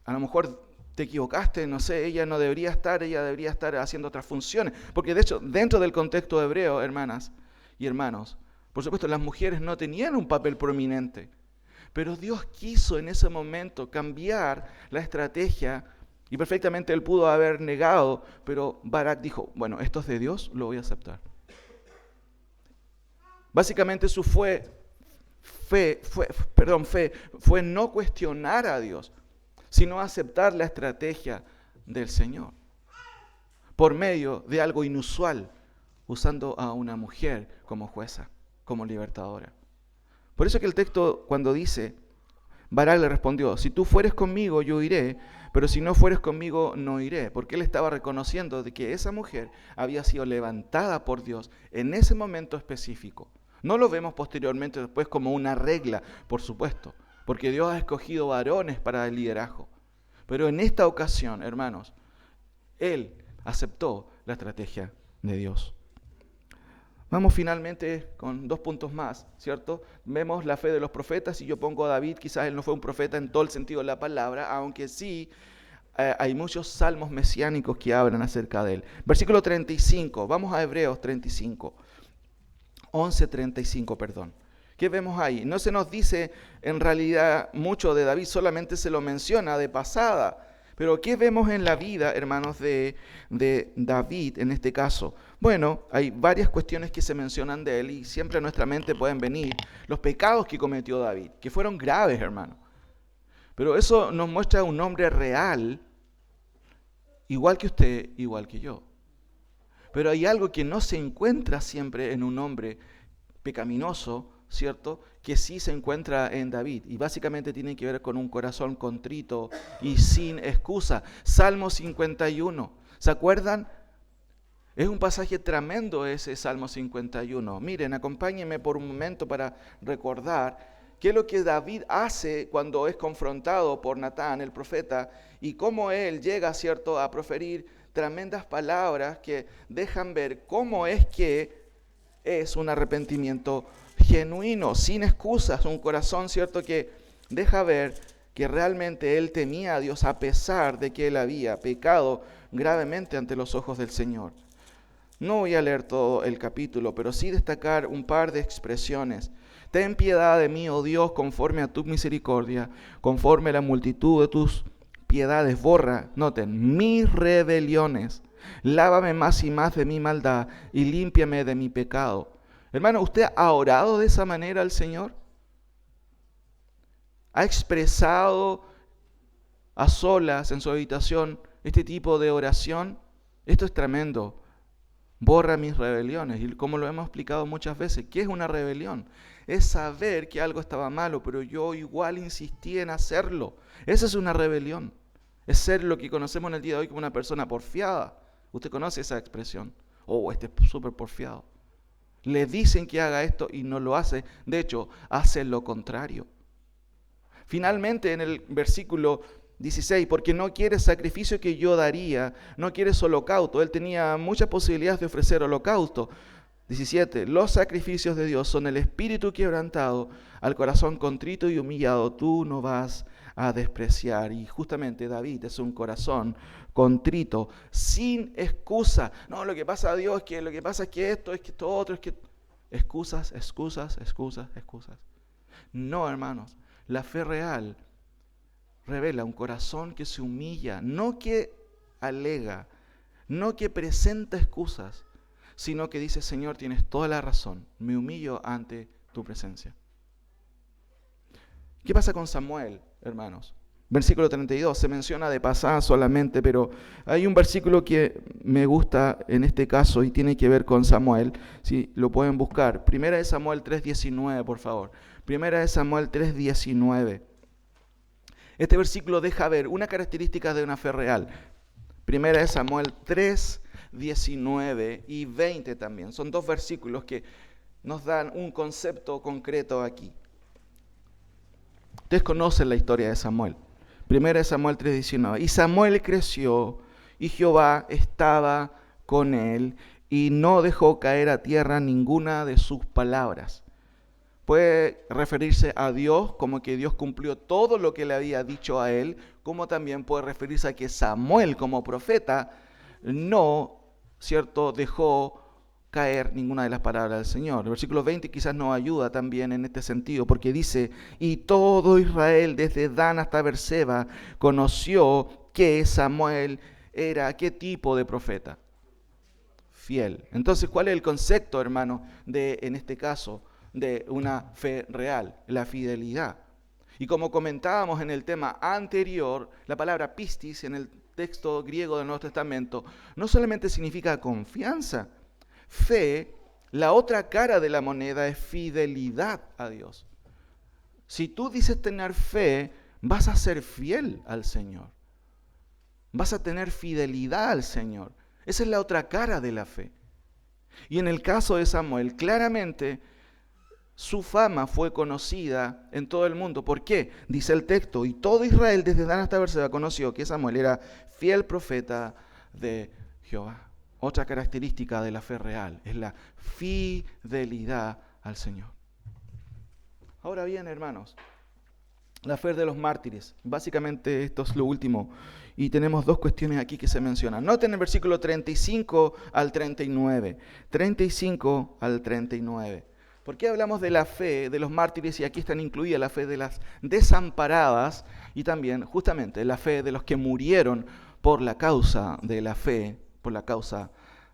A lo mejor te equivocaste, no sé, ella debería estar haciendo otras funciones. Porque de hecho, dentro del contexto hebreo, hermanas y hermanos, por supuesto, las mujeres no tenían un papel prominente, pero Dios quiso en ese momento cambiar la estrategia, y perfectamente él pudo haber negado, pero Barak dijo: bueno, esto es de Dios, lo voy a aceptar. Básicamente su fe fue no cuestionar a Dios, sino aceptar la estrategia del Señor, por medio de algo inusual, usando a una mujer como jueza, como libertadora. Por eso que el texto, cuando dice, Barak le respondió: si tú fueres conmigo, yo iré, pero si no fueres conmigo, no iré. Porque él estaba reconociendo de que esa mujer había sido levantada por Dios en ese momento específico. No lo vemos posteriormente después como una regla, por supuesto, porque Dios ha escogido varones para el liderazgo. Pero en esta ocasión, hermanos, él aceptó la estrategia de Dios. Vamos finalmente con 2 puntos más, ¿cierto? Vemos la fe de los profetas, y yo pongo a David, quizás él no fue un profeta en todo el sentido de la palabra, aunque sí hay muchos salmos mesiánicos que hablan acerca de él. Versículo 35, vamos a Hebreos 11:35, perdón. ¿Qué vemos ahí? No se nos dice en realidad mucho de David, solamente se lo menciona de pasada. Pero ¿qué vemos en la vida, hermanos, de David en este caso? Bueno, hay varias cuestiones que se mencionan de él, y siempre a nuestra mente pueden venir los pecados que cometió David, que fueron graves, hermano. Pero eso nos muestra un hombre real, igual que usted, igual que yo. Pero hay algo que no se encuentra siempre en un hombre pecaminoso, ¿cierto?, que sí se encuentra en David, y básicamente tiene que ver con un corazón contrito y sin excusa. Salmo 51, ¿se acuerdan? Es un pasaje tremendo ese Salmo 51. Miren, acompáñenme por un momento para recordar qué es lo que David hace cuando es confrontado por Natán, el profeta, y cómo él llega, ¿cierto?, a proferir tremendas palabras que dejan ver cómo es que es un arrepentimiento genuino, sin excusas, un corazón, ¿cierto?, que deja ver que realmente él temía a Dios a pesar de que él había pecado gravemente ante los ojos del Señor. No voy a leer todo el capítulo, pero sí destacar un par de expresiones. Ten piedad de mí, oh Dios, conforme a tu misericordia, conforme a la multitud de tus piedades, borra, noten, mis rebeliones. Lávame más y más de mi maldad y límpiame de mi pecado. Hermano, ¿usted ha orado de esa manera al Señor? ¿Ha expresado a solas en su habitación este tipo de oración? Esto es tremendo. Borra mis rebeliones. Y como lo hemos explicado muchas veces, ¿qué es una rebelión? Es saber que algo estaba malo, pero yo igual insistí en hacerlo. Esa es una rebelión. Es ser lo que conocemos en el día de hoy como una persona porfiada. Usted conoce esa expresión. Oh, este es súper porfiado. Le dicen que haga esto y no lo hace. De hecho, hace lo contrario. Finalmente, en el versículo 16, porque no quieres sacrificio que yo daría, no quieres holocausto. Él tenía muchas posibilidades de ofrecer holocausto. 17, los sacrificios de Dios son el espíritu quebrantado, al corazón contrito y humillado, tú no vas a despreciar. Y justamente David es un corazón contrito, sin excusa. No, lo que pasa a Dios es que lo que pasa es que esto, es que esto otro, es que... Excusas. No, hermanos, la fe real revela un corazón que se humilla, no que alega, no que presenta excusas, sino que dice, Señor, tienes toda la razón, me humillo ante tu presencia. ¿Qué pasa con Samuel, hermanos? Versículo 32, se menciona de pasada solamente, pero hay un versículo que me gusta en este caso y tiene que ver con Samuel, si lo pueden buscar. Primera de Samuel 3:19, por favor. Primera de Samuel 3:19. Este versículo deja ver una característica de una fe real. Primera de Samuel 3:19 y 20 también. Son dos versículos que nos dan un concepto concreto aquí. Ustedes conocen la historia de Samuel. Primera de Samuel 3:19. Y Samuel creció y Jehová estaba con él y no dejó caer a tierra ninguna de sus palabras. Puede referirse a Dios como que Dios cumplió todo lo que le había dicho a él, como también puede referirse a que Samuel como profeta no, ¿cierto?, dejó caer ninguna de las palabras del Señor. El versículo 20 quizás nos ayuda también en este sentido, porque dice, y todo Israel desde Dan hasta Berseba conoció que Samuel era qué tipo de profeta. Fiel. Entonces, ¿cuál es el concepto, hermano, en este caso, de una fe real? La fidelidad. Y como comentábamos en el tema anterior, la palabra pistis en el texto griego del Nuevo Testamento no solamente significa confianza. Fe, la otra cara de la moneda es fidelidad a Dios. Si tú dices tener fe, vas a ser fiel al Señor. Vas a tener fidelidad al Señor. Esa es la otra cara de la fe. Y en el caso de Samuel, claramente su fama fue conocida en todo el mundo. ¿Por qué? Dice el texto, y todo Israel desde Dan hasta Berseba conoció que Samuel era fiel profeta de Jehová. Otra característica de la fe real es la fidelidad al Señor. Ahora bien, hermanos, la fe de los mártires. Básicamente esto es lo último. Y tenemos dos cuestiones aquí que se mencionan. Noten el versículo 35 al 39. 35 al 39. ¿Por qué hablamos de la fe de los mártires y aquí están incluidas la fe de las desamparadas y también justamente la fe de los que murieron por la causa de la fe, por la causa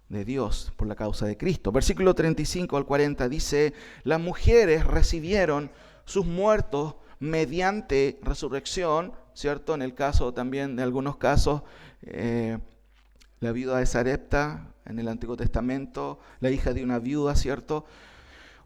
de Dios, por la causa de Cristo? Versículo 35 al 40 dice, las mujeres recibieron sus muertos mediante resurrección, ¿cierto? En el caso también de algunos casos, la viuda de Sarepta en el Antiguo Testamento, la hija de una viuda, ¿cierto?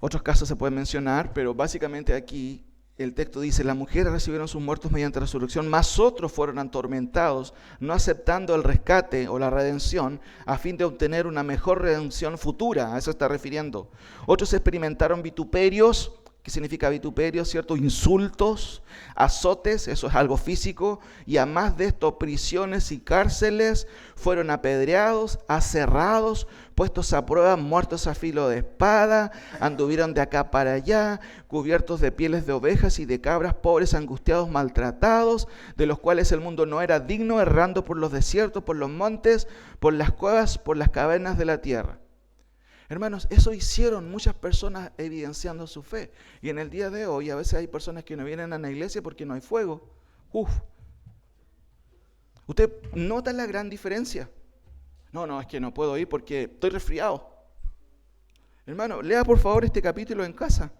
Otros casos se pueden mencionar, pero básicamente aquí el texto dice, las mujeres recibieron sus muertos mediante resurrección, mas otros fueron atormentados, no aceptando el rescate o la redención, a fin de obtener una mejor redención futura. A eso está refiriendo. Otros experimentaron vituperios. ¿Qué significa vituperio? ¿Cierto? Insultos, azotes, eso es algo físico, y además de esto, prisiones y cárceles, fueron apedreados, aserrados, puestos a prueba, muertos a filo de espada, anduvieron de acá para allá, cubiertos de pieles de ovejas y de cabras, pobres, angustiados, maltratados, de los cuales el mundo no era digno, errando por los desiertos, por los montes, por las cuevas, por las cavernas de la tierra. Hermanos, eso hicieron muchas personas evidenciando su fe. Y en el día de hoy a veces hay personas que no vienen a la iglesia porque no hay fuego. ¿Usted nota la gran diferencia? No, es que no puedo ir porque estoy resfriado. Hermano, lea por favor este capítulo en casa.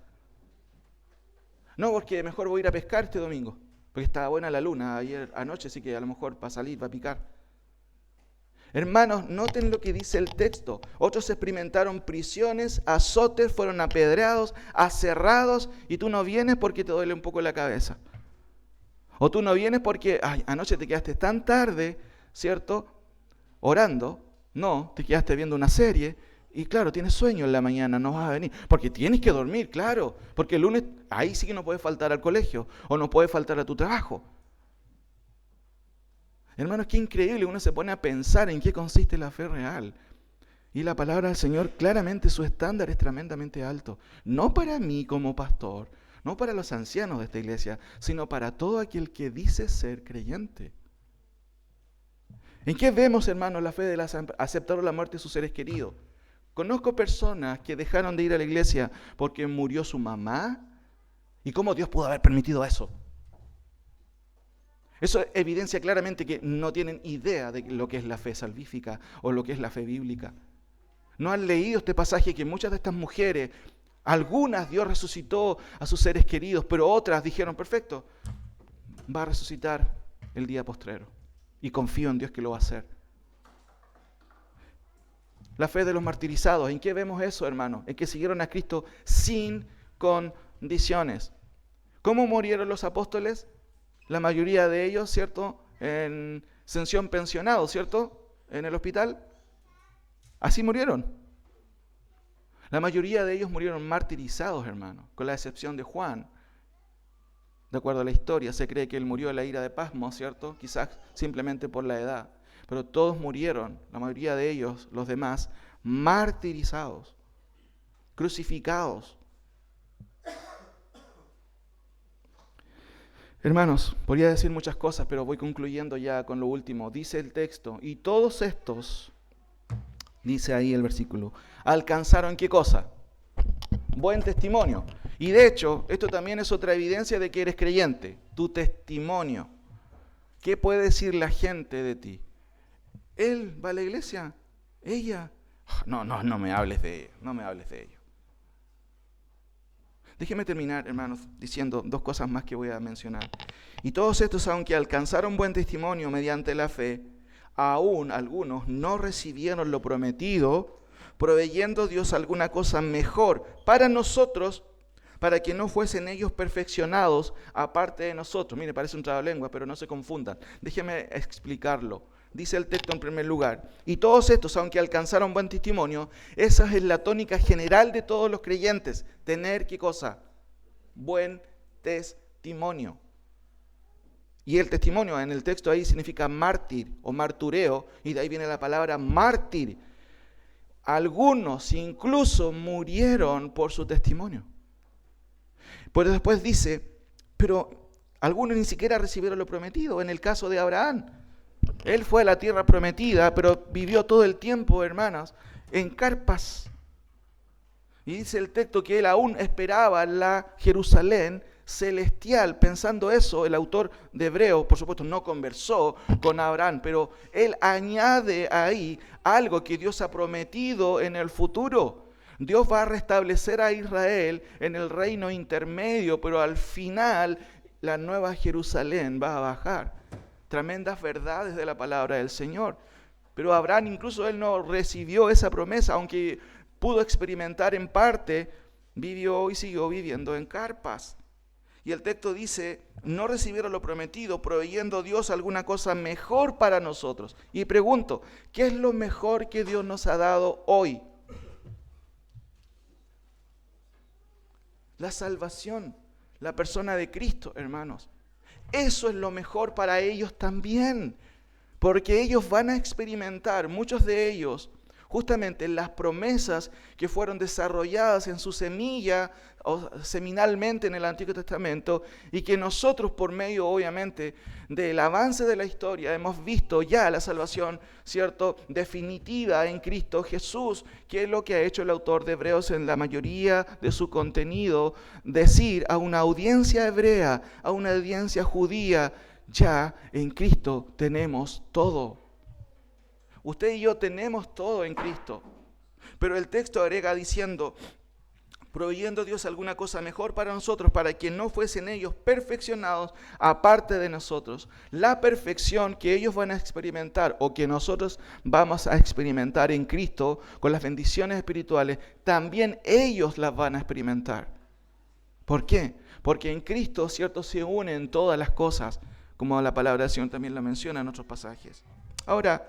No, porque mejor voy a ir a pescar este domingo, porque estaba buena la luna ayer anoche, así que a lo mejor para salir va a picar. Hermanos, noten lo que dice el texto. Otros experimentaron prisiones, azotes, fueron apedreados, aserrados, y tú no vienes porque te duele un poco la cabeza. O tú no vienes porque anoche te quedaste tan tarde, ¿cierto? Orando. No, te quedaste viendo una serie y claro, tienes sueño en la mañana, no vas a venir. Porque tienes que dormir, claro. Porque el lunes, ahí sí que no puedes faltar al colegio o no puedes faltar a tu trabajo. Hermanos, qué increíble, uno se pone a pensar en qué consiste la fe real. Y la palabra del Señor, claramente su estándar es tremendamente alto. No para mí como pastor, no para los ancianos de esta iglesia, sino para todo aquel que dice ser creyente. ¿En qué vemos, hermanos, la fe de aceptar la muerte de sus seres queridos? Conozco personas que dejaron de ir a la iglesia porque murió su mamá. ¿Y cómo Dios pudo haber permitido eso? Eso evidencia claramente que no tienen idea de lo que es la fe salvífica o lo que es la fe bíblica. No han leído este pasaje que muchas de estas mujeres, algunas Dios resucitó a sus seres queridos, pero otras dijeron, perfecto, va a resucitar el día postrero. Y confío en Dios que lo va a hacer. La fe de los martirizados, ¿en qué vemos eso, hermano? En que siguieron a Cristo sin condiciones. ¿Cómo murieron los apóstoles? La mayoría de ellos, ¿cierto? En Ascensión pensionado, ¿cierto? En el hospital. Así murieron. La mayoría de ellos murieron martirizados, hermano, con la excepción de Juan. De acuerdo a la historia, se cree que él murió de la ira de Pasmo, ¿cierto? Quizás simplemente por la edad. Pero todos murieron, la mayoría de ellos, los demás, martirizados, crucificados. Hermanos, podría decir muchas cosas, pero voy concluyendo ya con lo último. Dice el texto, y todos estos, dice ahí el versículo, ¿alcanzaron qué cosa? Buen testimonio. Y de hecho, esto también es otra evidencia de que eres creyente, tu testimonio. ¿Qué puede decir la gente de ti? Él va a la iglesia, ella. No me hables de ello. Déjeme terminar, hermanos, diciendo dos cosas más que voy a mencionar. Y todos estos, aunque alcanzaron buen testimonio mediante la fe, aún algunos no recibieron lo prometido, proveyendo Dios alguna cosa mejor para nosotros, para que no fuesen ellos perfeccionados aparte de nosotros. Mire, parece un trabalengua, pero no se confundan. Déjeme explicarlo. Dice el texto en primer lugar, y todos estos, aunque alcanzaron buen testimonio, esa es la tónica general de todos los creyentes, tener, ¿qué cosa? Buen testimonio. Y el testimonio en el texto ahí significa mártir o martureo, y de ahí viene la palabra mártir. Algunos incluso murieron por su testimonio. Pero después dice, pero algunos ni siquiera recibieron lo prometido, en el caso de Abraham. Él fue a la tierra prometida, pero vivió todo el tiempo, hermanas, en carpas. Y dice el texto que él aún esperaba la Jerusalén celestial. Pensando eso, el autor de Hebreos, por supuesto, no conversó con Abraham, pero él añade ahí algo que Dios ha prometido en el futuro. Dios va a restablecer a Israel en el reino intermedio, pero al final la nueva Jerusalén va a bajar. Tremendas verdades de la palabra del Señor. Pero Abraham, incluso él no recibió esa promesa, aunque pudo experimentar en parte, vivió y siguió viviendo en carpas. Y el texto dice, no recibieron lo prometido, proveyendo Dios alguna cosa mejor para nosotros. Y pregunto, ¿qué es lo mejor que Dios nos ha dado hoy? La salvación, la persona de Cristo, hermanos. Eso es lo mejor para ellos también, porque ellos van a experimentar, muchos de ellos, justamente las promesas que fueron desarrolladas en su semilla o seminalmente en el Antiguo Testamento y que nosotros por medio, obviamente, del avance de la historia hemos visto ya la salvación, ¿cierto?, definitiva en Cristo Jesús, que es lo que ha hecho el autor de Hebreos en la mayoría de su contenido, decir a una audiencia hebrea, a una audiencia judía, ya en Cristo tenemos todo. Usted y yo tenemos todo en Cristo. Pero el texto agrega diciendo, proveyendo Dios alguna cosa mejor para nosotros, para que no fuesen ellos perfeccionados aparte de nosotros. La perfección que ellos van a experimentar o que nosotros vamos a experimentar en Cristo con las bendiciones espirituales, también ellos las van a experimentar. ¿Por qué? Porque en Cristo, ¿cierto?, se unen todas las cosas, como la palabra del Señor también la menciona en otros pasajes. Ahora,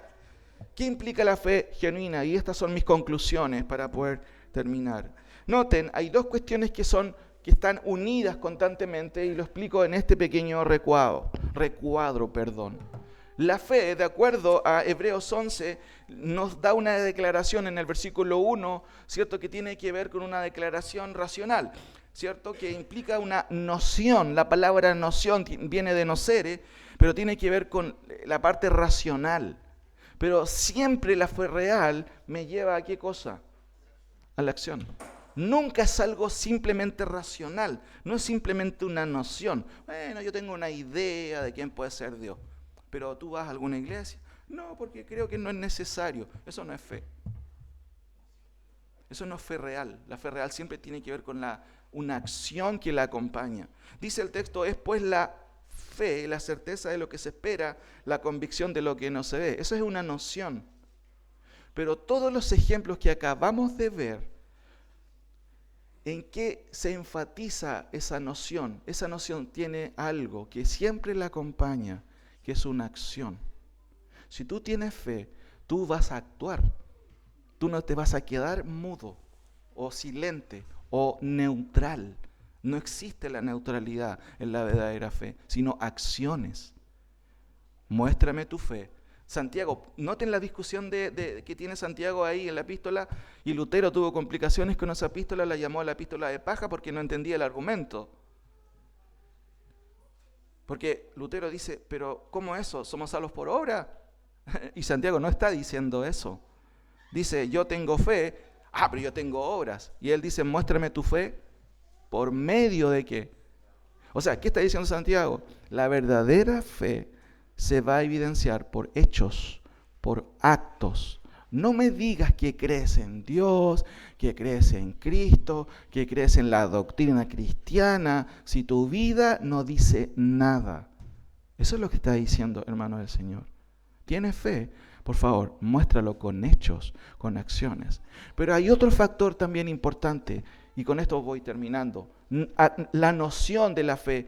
¿qué implica la fe genuina? Y estas son mis conclusiones para poder terminar. Noten, hay dos cuestiones que están unidas constantemente y lo explico en este pequeño recuadro. La fe, de acuerdo a Hebreos 11, nos da una declaración en el versículo 1, ¿cierto?, que tiene que ver con una declaración racional, ¿cierto?, que implica una noción. La palabra noción viene de nocere, pero tiene que ver con la parte racional. Pero siempre la fe real me lleva a ¿qué cosa? A la acción. Nunca es algo simplemente racional, no es simplemente una noción. Bueno, yo tengo una idea de quién puede ser Dios, pero ¿tú vas a alguna iglesia? No, porque creo que no es necesario. Eso no es fe. Eso no es fe real. La fe real siempre tiene que ver con una acción que la acompaña. Dice el texto, es pues la fe, la certeza de lo que se espera, la convicción de lo que no se ve. Eso es una noción. Pero todos los ejemplos que acabamos de ver, ¿en qué se enfatiza esa noción? Esa noción tiene algo que siempre la acompaña, que es una acción. Si tú tienes fe, tú vas a actuar. Tú no te vas a quedar mudo o silente o neutral. No existe la neutralidad en la verdadera fe, sino acciones. Muéstrame tu fe. Santiago, noten la discusión que tiene Santiago ahí en la epístola, y Lutero tuvo complicaciones con esa epístola, la llamó la epístola de paja porque no entendía el argumento. Porque Lutero dice, pero ¿cómo eso? ¿Somos salvos por obra? Y Santiago no está diciendo eso. Dice, yo tengo fe, pero yo tengo obras. Y él dice, muéstrame tu fe, ¿por medio de qué? O sea, ¿qué está diciendo Santiago? La verdadera fe se va a evidenciar por hechos, por actos. No me digas que crees en Dios, que crees en Cristo, que crees en la doctrina cristiana, si tu vida no dice nada. Eso es lo que está diciendo, hermano del Señor. ¿Tienes fe? Por favor, muéstralo con hechos, con acciones. Pero hay otro factor también importante, y con esto voy terminando. La noción de la fe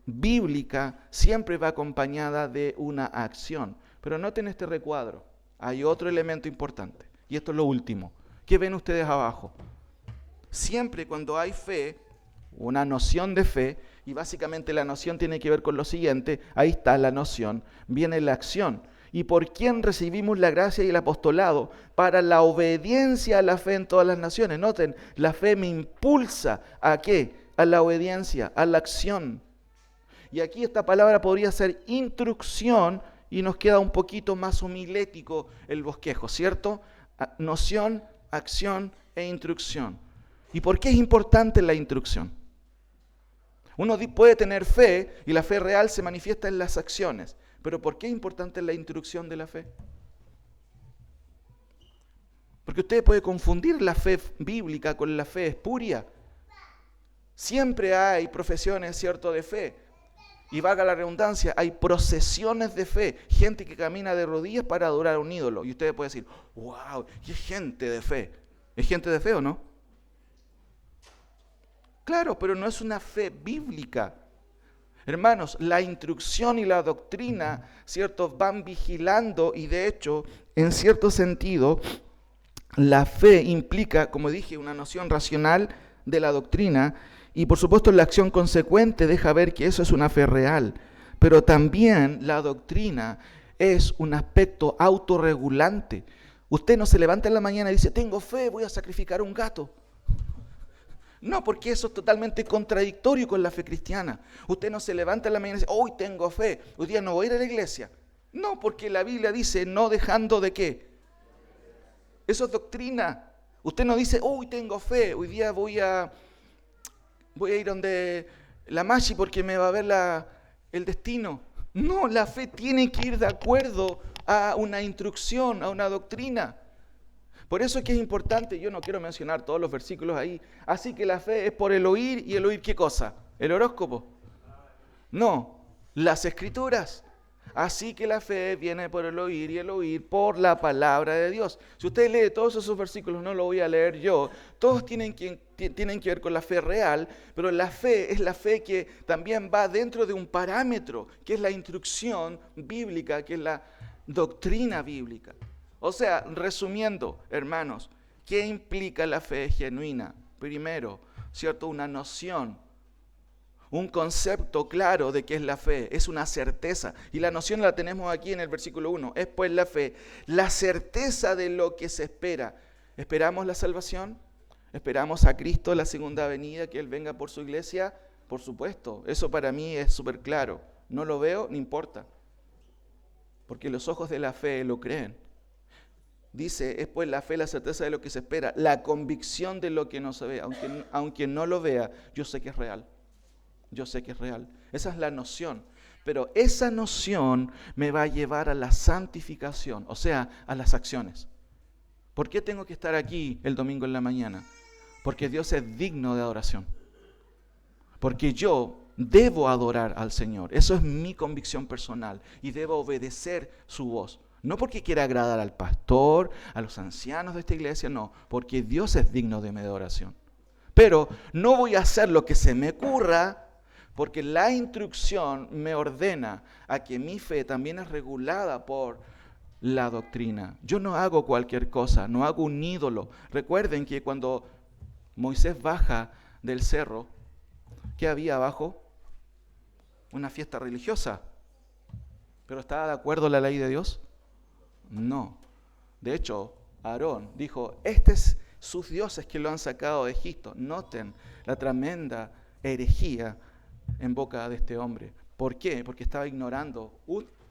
bíblica siempre va acompañada de una acción. Pero noten este recuadro, hay otro elemento importante, y esto es lo último. ¿Qué ven ustedes abajo? Siempre cuando hay fe, una noción de fe, y básicamente la noción tiene que ver con lo siguiente, ahí está la noción, viene la acción. ¿Y por quién recibimos la gracia y el apostolado? Para la obediencia a la fe en todas las naciones. Noten, la fe me impulsa ¿a qué? A la obediencia, a la acción. Y aquí esta palabra podría ser instrucción y nos queda un poquito más homilético el bosquejo, ¿cierto? Noción, acción e instrucción. ¿Y por qué es importante la instrucción? Uno puede tener fe y la fe real se manifiesta en las acciones. Pero ¿por qué es importante la instrucción de la fe? Porque usted puede confundir la fe bíblica con la fe espuria. Siempre hay profesiones, ¿cierto?, de fe. Y valga la redundancia, hay procesiones de fe. Gente que camina de rodillas para adorar a un ídolo. Y usted puede decir, wow, qué gente de fe. ¿Es gente de fe o no? Claro, pero no es una fe bíblica. Hermanos, la instrucción y la doctrina, ¿cierto?, van vigilando y de hecho, en cierto sentido, la fe implica, como dije, una noción racional de la doctrina y por supuesto la acción consecuente deja ver que eso es una fe real. Pero también la doctrina es un aspecto autorregulante. Usted no se levanta en la mañana y dice, tengo fe, voy a sacrificar un gato. No, porque eso es totalmente contradictorio con la fe cristiana. Usted no se levanta en la mañana y dice, hoy tengo fe, hoy día no voy a ir a la iglesia. No, porque la Biblia dice, no dejando de qué. Eso es doctrina. Usted no dice, hoy tengo fe, hoy día voy a ir donde la Machi porque me va a ver el destino. No, la fe tiene que ir de acuerdo a una instrucción, a una doctrina. Por eso es que es importante, yo no quiero mencionar todos los versículos ahí, así que la fe es por el oír, y el oír ¿qué cosa? ¿El horóscopo? No, las escrituras. Así que la fe viene por el oír y el oír por la palabra de Dios. Si usted lee todos esos versículos, no lo voy a leer yo, todos tienen que ver con la fe real, pero la fe es la fe que también va dentro de un parámetro, que es la instrucción bíblica, que es la doctrina bíblica. O sea, resumiendo, hermanos, ¿qué implica la fe genuina? Primero, ¿cierto? Una noción, un concepto claro de qué es la fe, es una certeza. Y la noción la tenemos aquí en el versículo 1. Es pues la fe, la certeza de lo que se espera. ¿Esperamos la salvación? ¿Esperamos a Cristo la segunda venida, que Él venga por su iglesia? Por supuesto, eso para mí es súper claro. No lo veo, no importa. Porque los ojos de la fe lo creen. Dice, es pues la fe, la certeza de lo que se espera, la convicción de lo que no se ve. Aunque no lo vea, yo sé que es real. Yo sé que es real. Esa es la noción. Pero esa noción me va a llevar a la santificación, o sea, a las acciones. ¿Por qué tengo que estar aquí el domingo en la mañana? Porque Dios es digno de adoración. Porque yo debo adorar al Señor. Eso es mi convicción personal y debo obedecer su voz. No porque quiera agradar al pastor, a los ancianos de esta iglesia, no. Porque Dios es digno de mi adoración. Pero no voy a hacer lo que se me ocurra, porque la instrucción me ordena a que mi fe también es regulada por la doctrina. Yo no hago cualquier cosa, no hago un ídolo. Recuerden que cuando Moisés baja del cerro, ¿qué había abajo? Una fiesta religiosa. ¿Pero estaba de acuerdo la ley de Dios? No. De hecho, Aarón dijo, es sus dioses que lo han sacado de Egipto. Noten la tremenda herejía en boca de este hombre. ¿Por qué? Porque estaba ignorando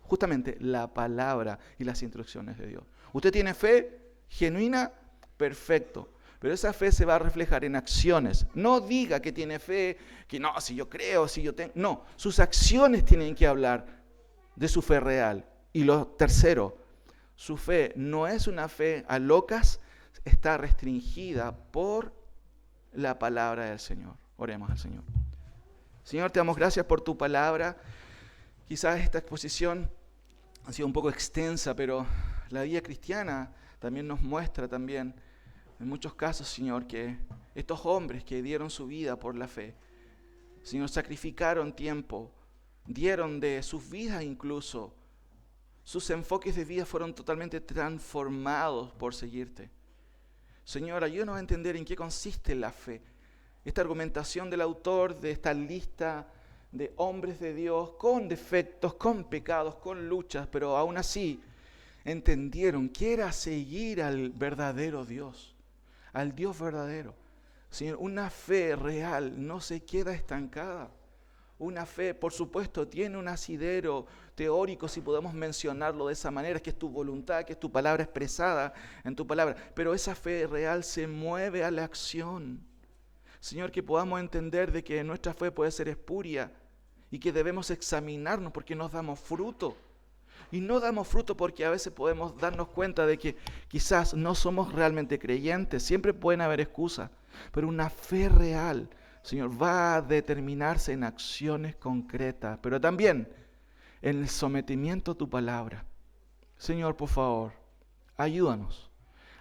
justamente la palabra y las instrucciones de Dios. ¿Usted tiene fe genuina? Perfecto. Pero esa fe se va a reflejar en acciones. No diga que tiene fe, que no, si yo creo, si yo tengo... No, sus acciones tienen que hablar de su fe real. Y lo tercero, su fe no es una fe a locas, está restringida por la palabra del Señor. Oremos al Señor. Señor, te damos gracias por tu palabra. Quizás esta exposición ha sido un poco extensa, pero la vida cristiana también nos muestra también, en muchos casos, Señor, que estos hombres que dieron su vida por la fe, Señor, sacrificaron tiempo, dieron de sus vidas incluso, sus enfoques de vida fueron totalmente transformados por seguirte. Señor, ayúdanos a entender en qué consiste la fe. Esta argumentación del autor de esta lista de hombres de Dios con defectos, con pecados, con luchas, pero aún así entendieron que era seguir al verdadero Dios, al Dios verdadero. Señor, una fe real no se queda estancada. Una fe, por supuesto, tiene un asidero teórico, si podemos mencionarlo de esa manera, que es tu voluntad, que es tu palabra expresada en tu palabra. Pero esa fe real se mueve a la acción. Señor, que podamos entender de que nuestra fe puede ser espuria y que debemos examinarnos porque nos damos fruto. Y no damos fruto porque a veces podemos darnos cuenta de que quizás no somos realmente creyentes. Siempre pueden haber excusas, pero una fe real, Señor, va a determinarse en acciones concretas, pero también en el sometimiento a tu palabra. Señor, por favor, ayúdanos.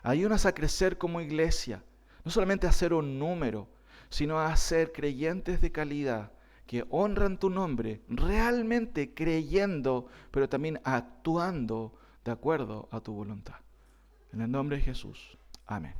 Ayúdanos a crecer como iglesia, no solamente a ser un número, sino a ser creyentes de calidad, que honran tu nombre, realmente creyendo, pero también actuando de acuerdo a tu voluntad. En el nombre de Jesús. Amén.